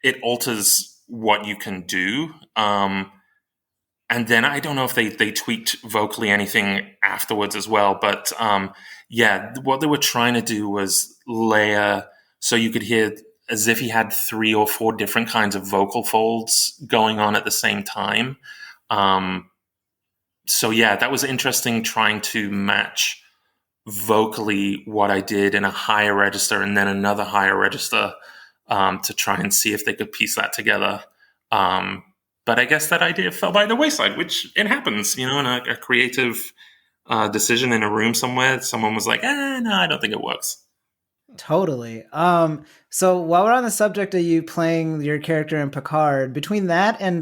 it alters what you can do. And then I don't know if they tweaked vocally anything afterwards as well, but yeah, what they were trying to do was layer so you could hear as if he had 3 or 4 different kinds of vocal folds going on at the same time. So yeah, that was interesting, trying to match vocally what I did in a higher register and then another higher register to try and see if they could piece that together. But I guess that idea fell by the wayside, which it happens, in a creative decision in a room somewhere. Someone was like, no, I don't think it works. Totally. So while we're on the subject of you playing your character in Picard, between that and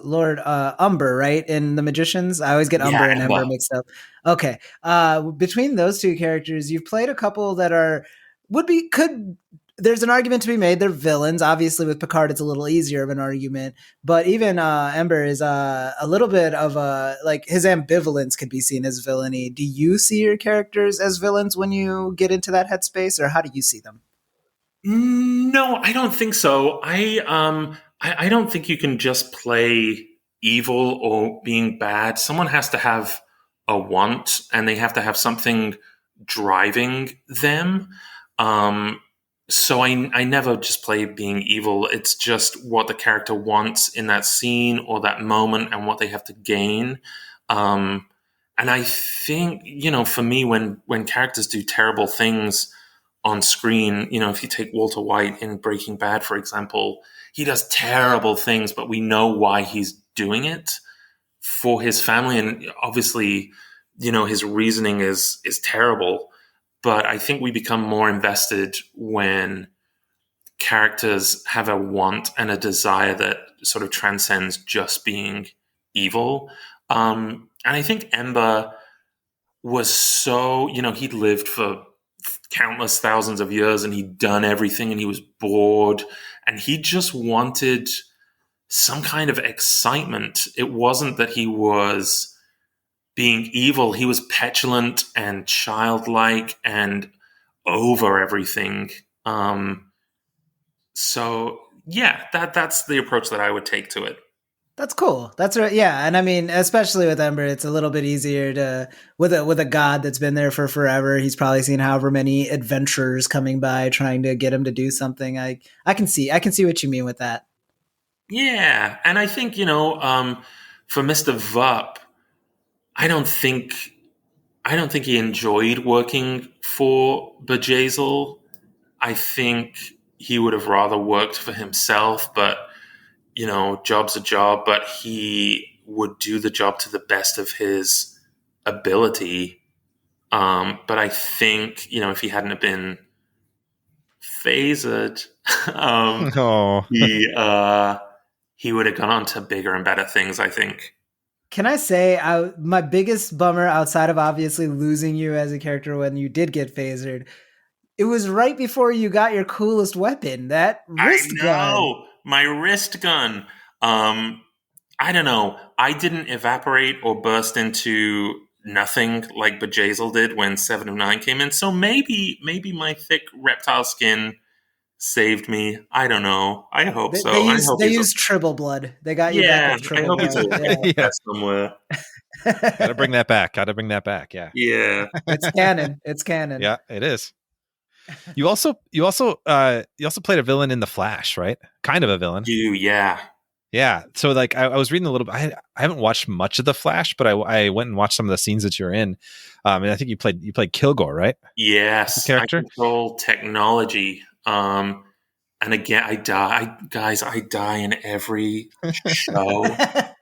Lord Umber, right, in The Magicians, I always get Yeah, Umber and Ember Emma. mixed up. Okay. Between those two characters, you've played a couple that are would be could there's an argument to be made. They're villains. Obviously, with Picard, it's a little easier of an argument. But even Ember is a little bit of a like his ambivalence could be seen as villainy. Do you see your characters as villains when you get into that headspace, or how do you see them? No, I don't think so. I don't think you can just play evil or being bad. Someone has to have a want, and they have to have something driving them. Um, so I never just play being evil. It's just what the character wants in that scene or that moment, and what they have to gain. Um, and I think, for me, when characters do terrible things on screen, if you take Walter White in Breaking Bad, for example, he does terrible things, but we know why he's doing it for his family. And obviously, his reasoning is terrible. But I think we become more invested when characters have a want and a desire that sort of transcends just being evil. And I think Ember was so, he'd lived for countless thousands of years and he'd done everything and he was bored and he just wanted some kind of excitement. It wasn't that he was being evil, he was petulant and childlike and over everything. So yeah, that's the approach that I would take to it. That's cool. That's right. Yeah, and I mean, especially with Ember, it's a little bit easier to with a god that's been there for forever. He's probably seen however many adventurers coming by trying to get him to do something. I can see what you mean with that. Yeah, and I think for Mr. Vup, I don't think I don't think he enjoyed working for Bajazel. I think he would have rather worked for himself, but job's a job, but he would do the job to the best of his ability. But I think, if he hadn't have been phasered, Oh, he would have gone on to bigger and better things, I think. Can I say my biggest bummer outside of obviously losing you as a character when you did get phasered, it was right before you got your coolest weapon, that I wrist gun. know my wrist gun. I don't know. I didn't evaporate or burst into nothing like Bajazel did when 7 of 9 came in. So maybe my thick reptile skin saved me. I don't know. I hope They, so. they I use hope they he's use triple blood. They got you back yeah. with I triple hope he's blood. Yeah. yeah. somewhere. Gotta bring that back. Gotta bring that back. Yeah. Yeah. It's canon. It's canon. Yeah, it is. You also played a villain in The Flash, right? Kind of a villain. Yeah. Yeah. So like I was reading a little bit. I haven't watched much of The Flash, but I went and watched some of the scenes that you're in. And I think you played Kilgore, right? The Yes. I character. control technology. And again, I die, guys. I die in every show that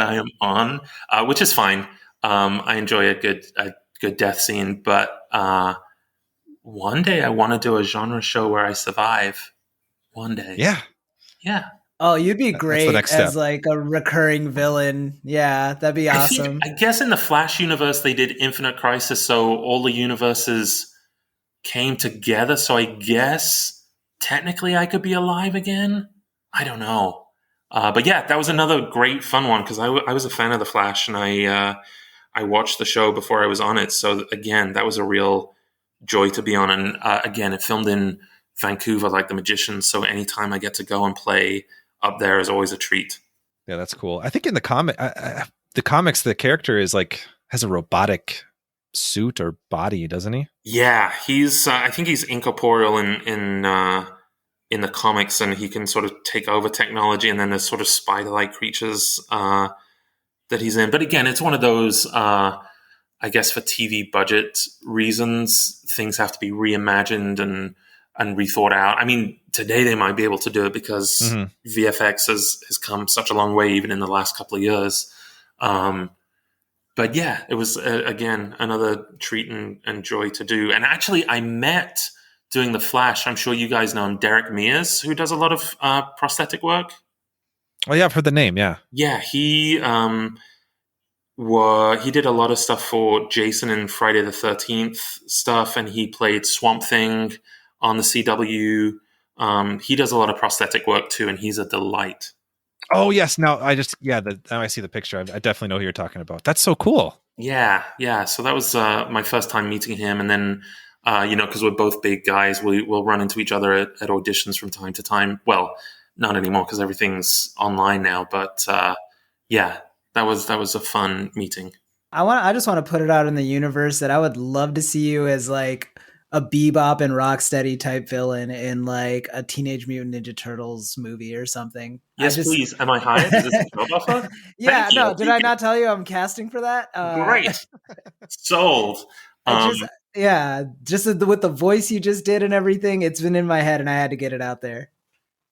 I am on, which is fine. I enjoy a good death scene, but one day I want to do a genre show where I survive. One day, Yeah. yeah. Oh, you'd be That's the great next step. as like a recurring villain. Yeah, that'd be awesome. I guess in the Flash universe they did Infinite Crisis, so all the universes came together. So I guess technically I could be alive again. I don't know. But yeah, that was another great fun one because I was a fan of the Flash and I watched the show before I was on it. So again, that was a real joy to be on. And again, it filmed in Vancouver, like The Magicians. So anytime I get to go and play up there is always a treat. Yeah, that's cool. I think in the comics, the character is like has a robotic suit or body, doesn't he? Yeah, he's. I think he's incorporeal in the comics, and he can sort of take over technology. And then there's sort of spider-like creatures that he's in. But again, it's one of those. I guess for TV budget reasons, things have to be reimagined and rethought out. I mean, today they might be able to do it because VFX has come such a long way, even in the last couple of years. But yeah, it was again another treat and joy to do. And actually, I met doing the Flash. I'm sure you guys know him, Derek Mears, who does a lot of prosthetic work. Oh yeah, I've heard the name. Yeah. Yeah, he did a lot of stuff for Jason and Friday the 13th stuff, and he played Swamp Thing on the CW. He does a lot of prosthetic work too, and he's a delight. Oh yes. Now now I see the picture. I definitely know who you're talking about. That's so cool. Yeah. So that was my first time meeting him, and then because we're both big guys, we'll run into each other at auditions from time to time. Well, not anymore because everything's online now. But yeah, that was a fun meeting. I just want to put it out in the universe that I would love to see you as like a Bebop and Rocksteady type villain in like a Teenage Mutant Ninja Turtles movie or something. Yes, please. Am I hired? Is this a job offer? Yeah, no. Did I not tell you I'm casting for that? Great. Sold. Just with the voice you just did and everything, it's been in my head and I had to get it out there.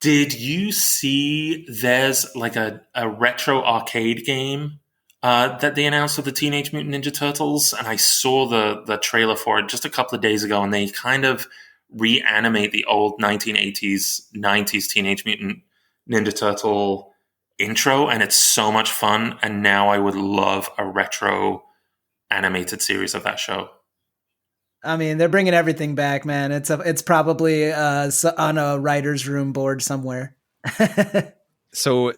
Did you see there's like a retro arcade game that they announced with the Teenage Mutant Ninja Turtles? And I saw the trailer for it just a couple of days ago, and they kind of reanimate the old 1980s, 90s Teenage Mutant Ninja Turtle intro, and it's so much fun. And now I would love a retro animated series of that show. I mean, they're bringing everything back, man. It's probably on a writer's room board somewhere. So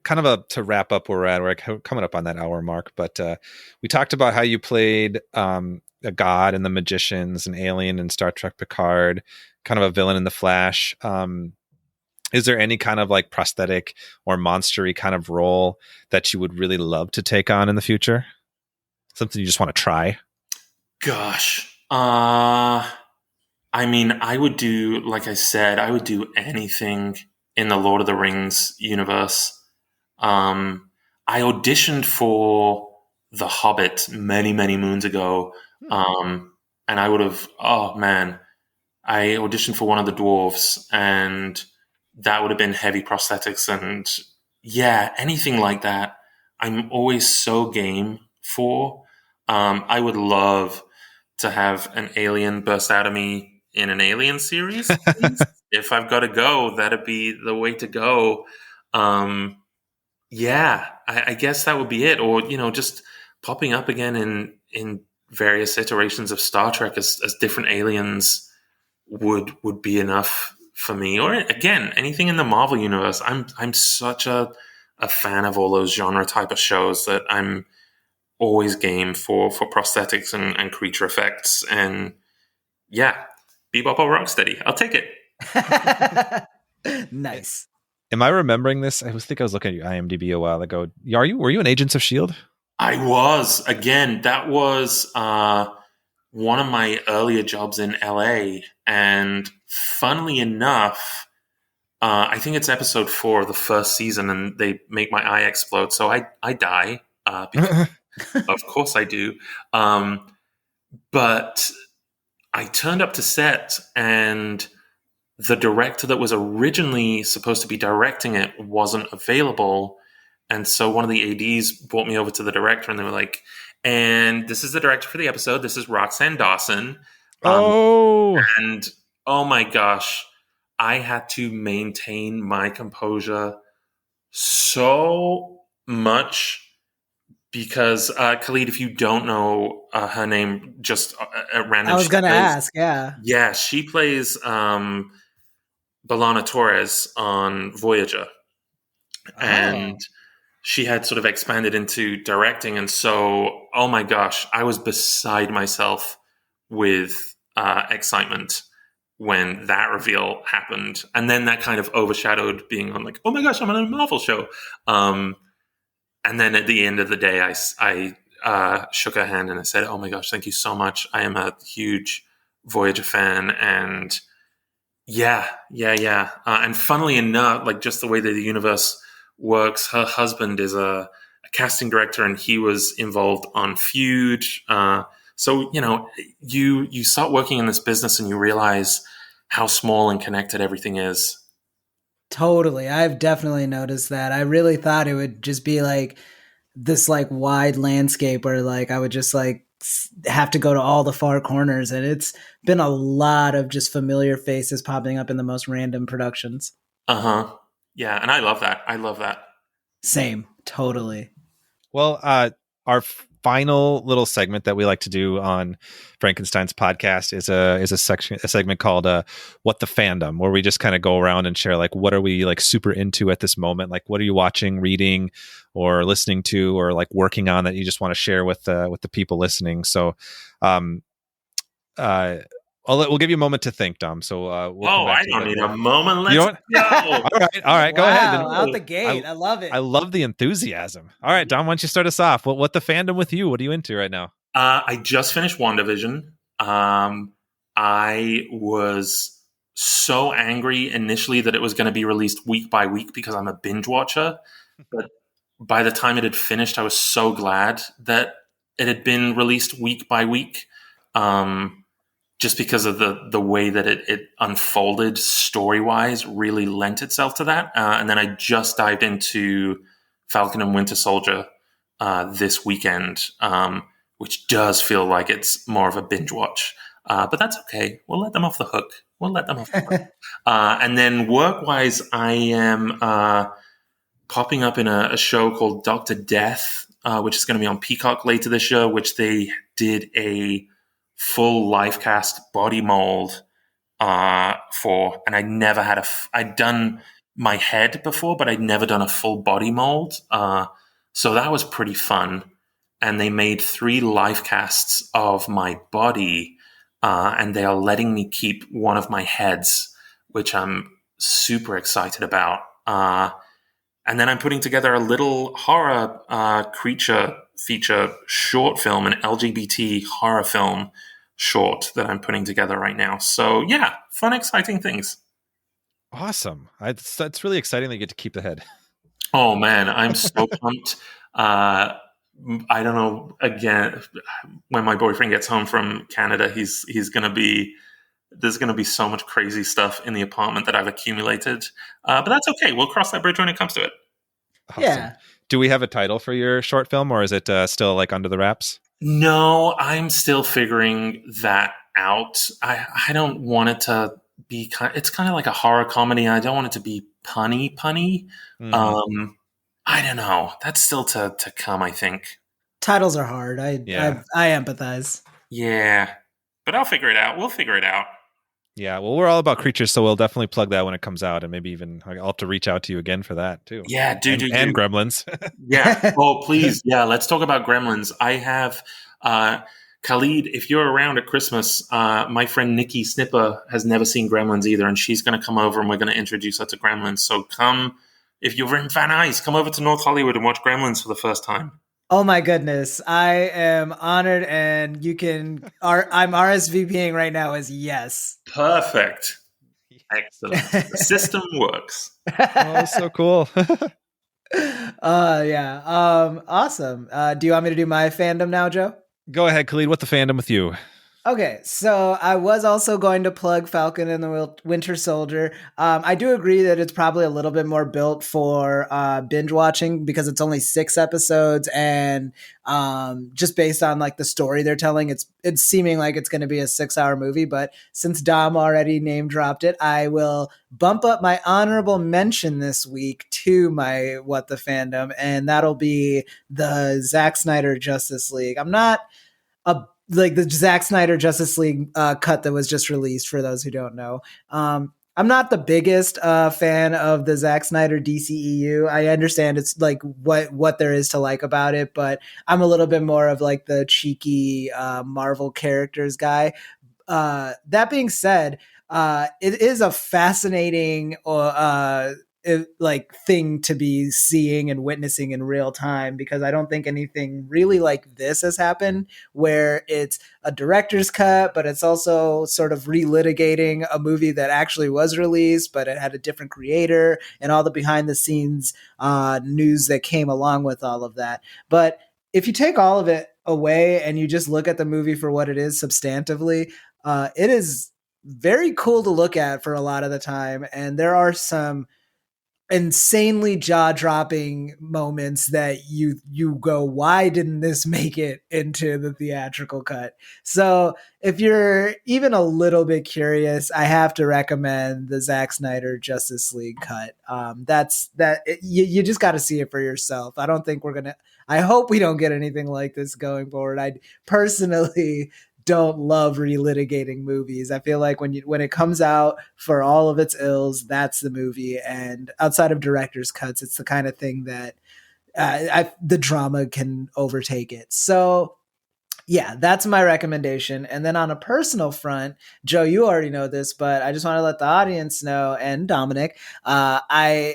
kind of to wrap up where we're at, we're coming up on that hour mark, but we talked about how you played a god in The Magicians, an alien in Star Trek Picard, kind of a villain in The Flash. Is there any kind of like prosthetic or monstery kind of role that you would really love to take on in the future? Something you just want to try? Gosh. I mean, I would do, like I said, I would do anything in the Lord of the Rings universe. I auditioned for The Hobbit many, many moons ago. And I would have, oh man, I auditioned for one of the dwarves, and that would have been heavy prosthetics. And yeah, anything like that, I'm always so game for. I would love to have an alien burst out of me in an Alien series. If I've got to go, that'd be the way to go. Yeah, I guess that would be it. Or, just popping up again in various iterations of Star Trek as different aliens would be enough for me. Or again, anything in the Marvel universe. I'm such a fan of all those genre type of shows that I'm always game for prosthetics and creature effects. And yeah, Bebop or Rocksteady, I'll take it. Nice. Am I remembering this? I was looking at your IMDb a while ago. Were you an Agents of S.H.I.E.L.D.? I was. Again, that was one of my earlier jobs in LA. And funnily enough, I think it's episode 4 of the first season, and they make my eye explode. So I die. Because of course I do. But I turned up to set, and the director that was originally supposed to be directing it wasn't available. And so one of the ADs brought me over to the director, and they were like, and this is the director for the episode. This is Roxanne Dawson. And oh my gosh, I had to maintain my composure so much because Khalid, if you don't know her name, just at random, I was going to ask. Yeah, she plays B'Elanna Torres on Voyager, and she had sort of expanded into directing, and so oh my gosh, I was beside myself with excitement when that reveal happened, and then that kind of overshadowed being on like, oh my gosh, I'm on a Marvel show. And then at the end of the day, I shook her hand and I said, oh my gosh, thank you so much. I am a huge Voyager fan. And yeah. And funnily enough, like just the way that the universe works, her husband is a casting director, and he was involved on Feud. So, you start working in this business and you realize how small and connected everything is. Totally. I've definitely noticed that. I really thought it would just be like this like wide landscape where like I would just like have to go to all the far corners, and it's been a lot of just familiar faces popping up in the most random productions. Yeah, and I love that. I love that. Same, totally. Well, our final little segment that we like to do on Frankenstein's podcast is a segment called "What the Fandom," where we just kind of go around and share like what are we like super into at this moment, like what are you watching, reading, or listening to, or like working on that you just want to share with the people listening. So, we'll give you a moment to think, Dom. So we'll come back I to you. don't need a moment. Let's You go. All right, go ahead. Wow, out the gate. I love it. I love the enthusiasm. All right, Dom, why don't you start us off? What the fandom with you? What are you into right now? I just finished WandaVision. I was so angry initially that it was going to be released week by week because I'm a binge watcher. But by the time it had finished, I was so glad that it had been released week by week. Just because of the way that it unfolded story-wise really lent itself to that. And then I just dived into Falcon and Winter Soldier this weekend, which does feel like it's more of a binge watch. But that's okay. We'll let them off the hook. And then work-wise, I am popping up in a show called Dr. Death, which is going to be on Peacock later this year, which they did a full life cast body mold for, and I never had I'd done my head before, but I'd never done a full body mold. So that was pretty fun. And they made 3 life casts of my body, and they are letting me keep one of my heads, which I'm super excited about. And then I'm putting together a little horror creature feature short film, an LGBT horror film short that I'm putting together right now. So yeah, fun, exciting things. Awesome. That's really exciting that you get to keep the head. Oh man, I'm so pumped. I don't know, again, when my boyfriend gets home from Canada, he's going to be, there's going to be so much crazy stuff in the apartment that I've accumulated. But that's okay. We'll cross that bridge when it comes to it. Awesome. Yeah. Do we have a title for your short film, or is it still like under the wraps? No, I'm still figuring that out. I don't want it to be it's kind of like a horror comedy. I don't want it to be punny. Mm. I don't know. That's still to come, I think. Titles are hard. I empathize. Yeah. But I'll figure it out. We'll figure it out. Yeah, well, we're all about creatures, so we'll definitely plug that when it comes out, and maybe even I'll have to reach out to you again for that too. Yeah, do and Gremlins. Yeah. Oh, please. Yeah, let's talk about Gremlins. I have Khalid. If you're around at Christmas, my friend Nikki Snipper has never seen Gremlins either, and she's going to come over, and we're going to introduce her to Gremlins. So come, if you're in Van Nuys, come over to North Hollywood and watch Gremlins for the first time. Oh my goodness. I am honored, and I'm RSVPing right now as yes. Perfect. Excellent. The system works. Oh, so cool. Yeah. Awesome. Do you want me to do my fandom now, Joe? Go ahead, Khalid. What's the fandom with you? Okay, so I was also going to plug Falcon and the Winter Soldier. I do agree that it's probably a little bit more built for binge watching because it's only 6 episodes, and just based on like the story they're telling, it's seeming like it's going to be a 6-hour movie. But since Dom already name dropped it, I will bump up my honorable mention this week to my What the Fandom, and that'll be the Zack Snyder Justice League. I'm not like the Zack Snyder Justice League cut that was just released, for those who don't know. I'm not the biggest fan of the Zack Snyder DCEU. I understand it's like what there is to like about it, but I'm a little bit more of like the cheeky Marvel characters guy. That being said, it is a fascinating thing to be seeing and witnessing in real time, because I don't think anything really like this has happened, where it's a director's cut, but it's also sort of relitigating a movie that actually was released, but it had a different creator, and all the behind the scenes news that came along with all of that. But if you take all of it away and you just look at the movie for what it is substantively, it is very cool to look at for a lot of the time. And there are some insanely jaw-dropping moments that you go, why didn't this make it into the theatrical cut? So if you're even a little bit curious, I have to recommend the Zack Snyder Justice League cut. You just got to see it for yourself. I hope we don't get anything like this going forward. I personally don't love relitigating movies. I feel like when it comes out for all of its ills, that's the movie. And outside of director's cuts, it's the kind of thing that the drama can overtake it. So yeah, that's my recommendation. And then on a personal front, Joe, you already know this, but I just want to let the audience know, and Dominic, I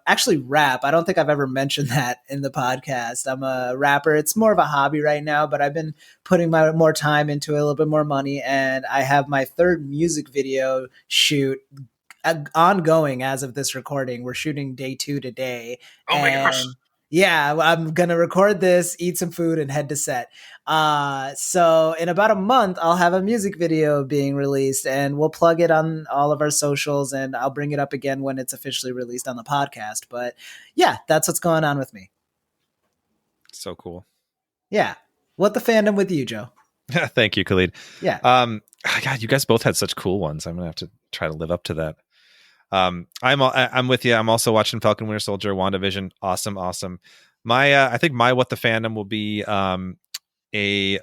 actually rap. I don't think I've ever mentioned that in the podcast. I'm a rapper. It's more of a hobby right now, but I've been putting more time into it, a little bit more money, and I have my third music video shoot ongoing as of this recording. We're shooting day 2 today. Oh my gosh. Yeah, I'm gonna record this, eat some food, and head to set. So in about a month, I'll have a music video being released, and we'll plug it on all of our socials, and I'll bring it up again when it's officially released on the podcast. But yeah, that's what's going on with me. So cool. Yeah. What the fandom with you, Joe? Thank you, Khalid. Yeah. God, you guys both had such cool ones. I'm gonna have to try to live up to that. I'm with you. I'm also watching Falcon Winter Soldier, WandaVision. Awesome. I think my what the fandom will be a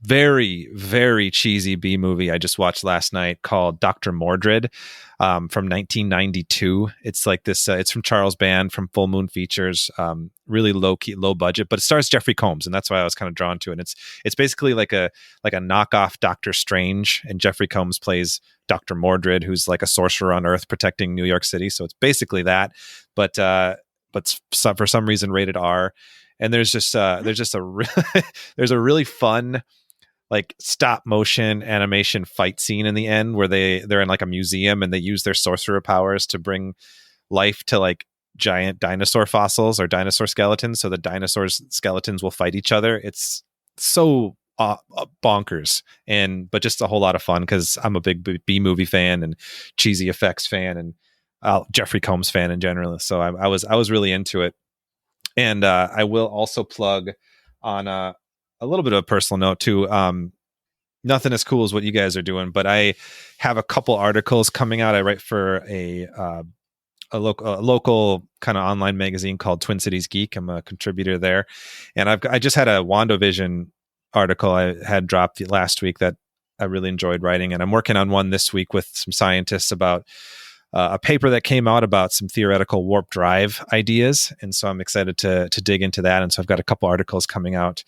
very, very cheesy B movie I just watched last night called Dr. Mordred from 1992. It's like this. It's from Charles Band from Full Moon Features. Really low budget, but it stars Jeffrey Combs, and that's why I was kind of drawn to it. And it's basically like a knockoff Doctor Strange, and Jeffrey Combs plays Dr. Mordred, who's like a sorcerer on Earth protecting New York City. So it's basically that, but for some reason rated R. And there's a really fun like stop motion animation fight scene in the end where they're in like a museum and they use their sorcerer powers to bring life to like giant dinosaur fossils or dinosaur skeletons. So the dinosaur skeletons will fight each other. It's so bonkers, but just a whole lot of fun because I'm a big B movie fan and cheesy effects fan and Jeffrey Combs fan in general. So I was really into it. And I will also plug on a little bit of a personal note too. Nothing as cool as what you guys are doing, but I have a couple articles coming out. I write for a local kind of online magazine called Twin Cities Geek. I'm a contributor there, and I just had a WandaVision article I had dropped last week that I really enjoyed writing, and I'm working on one this week with some scientists about a paper that came out about some theoretical warp drive ideas, and so I'm excited to dig into that. And so I've got a couple articles coming out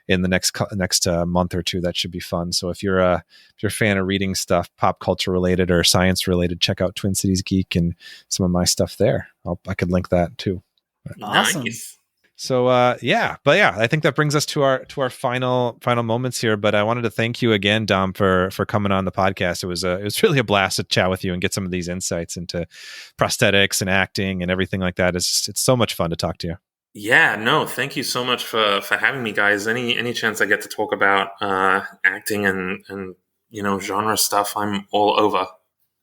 in the next month or two that should be fun. So if you're a fan of reading stuff, pop culture related or science related, check out Twin Cities Geek and some of my stuff there. I could link that too. Awesome. Nice. So I think that brings us to our final moments here. But I wanted to thank you again, Dom, for coming on the podcast. It was really a blast to chat with you and get some of these insights into prosthetics and acting and everything like that. It's so much fun to talk to you. Yeah, no, thank you so much for having me, guys. Any chance I get to talk about acting and genre stuff, I'm all over.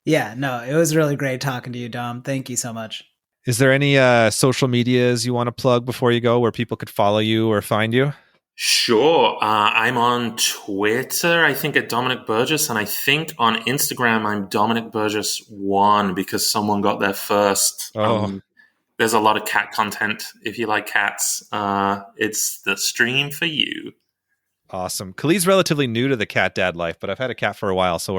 Yeah, no, it was really great talking to you, Dom. Thank you so much. Is there any social medias you want to plug before you go where people could follow you or find you? Sure. I'm on Twitter, I think at Dominic Burgess, and I think on Instagram I'm Dominic Burgess 1 because someone got there first. Oh. There's a lot of cat content. If you like cats, it's the stream for you. Awesome. Khalid's relatively new to the cat dad life, but I've had a cat for a while, so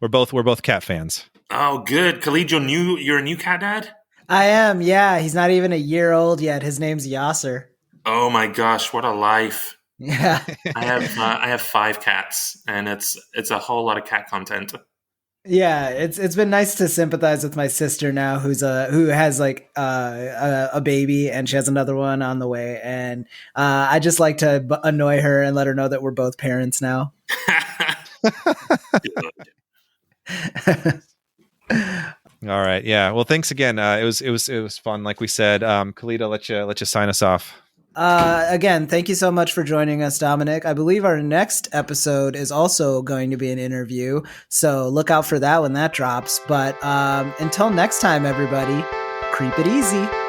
we're both cat fans. Oh, good. Khalid, you're a new cat dad? I am, yeah. He's not even a year old yet. His name's Yasser. Oh my gosh, what a life. Yeah. I have 5 cats, and it's a whole lot of cat content. Yeah, it's been nice to sympathize with my sister now, who has like a baby, and she has another one on the way, and I just like to annoy her and let her know that we're both parents now. All right, yeah. Well, thanks again. It was fun, like we said. Khalid, I'll let you sign us off. Again, thank you so much for joining us, Dominic. I believe our next episode is also going to be an interview, so look out for that when that drops. But until next time, everybody, Creep it easy.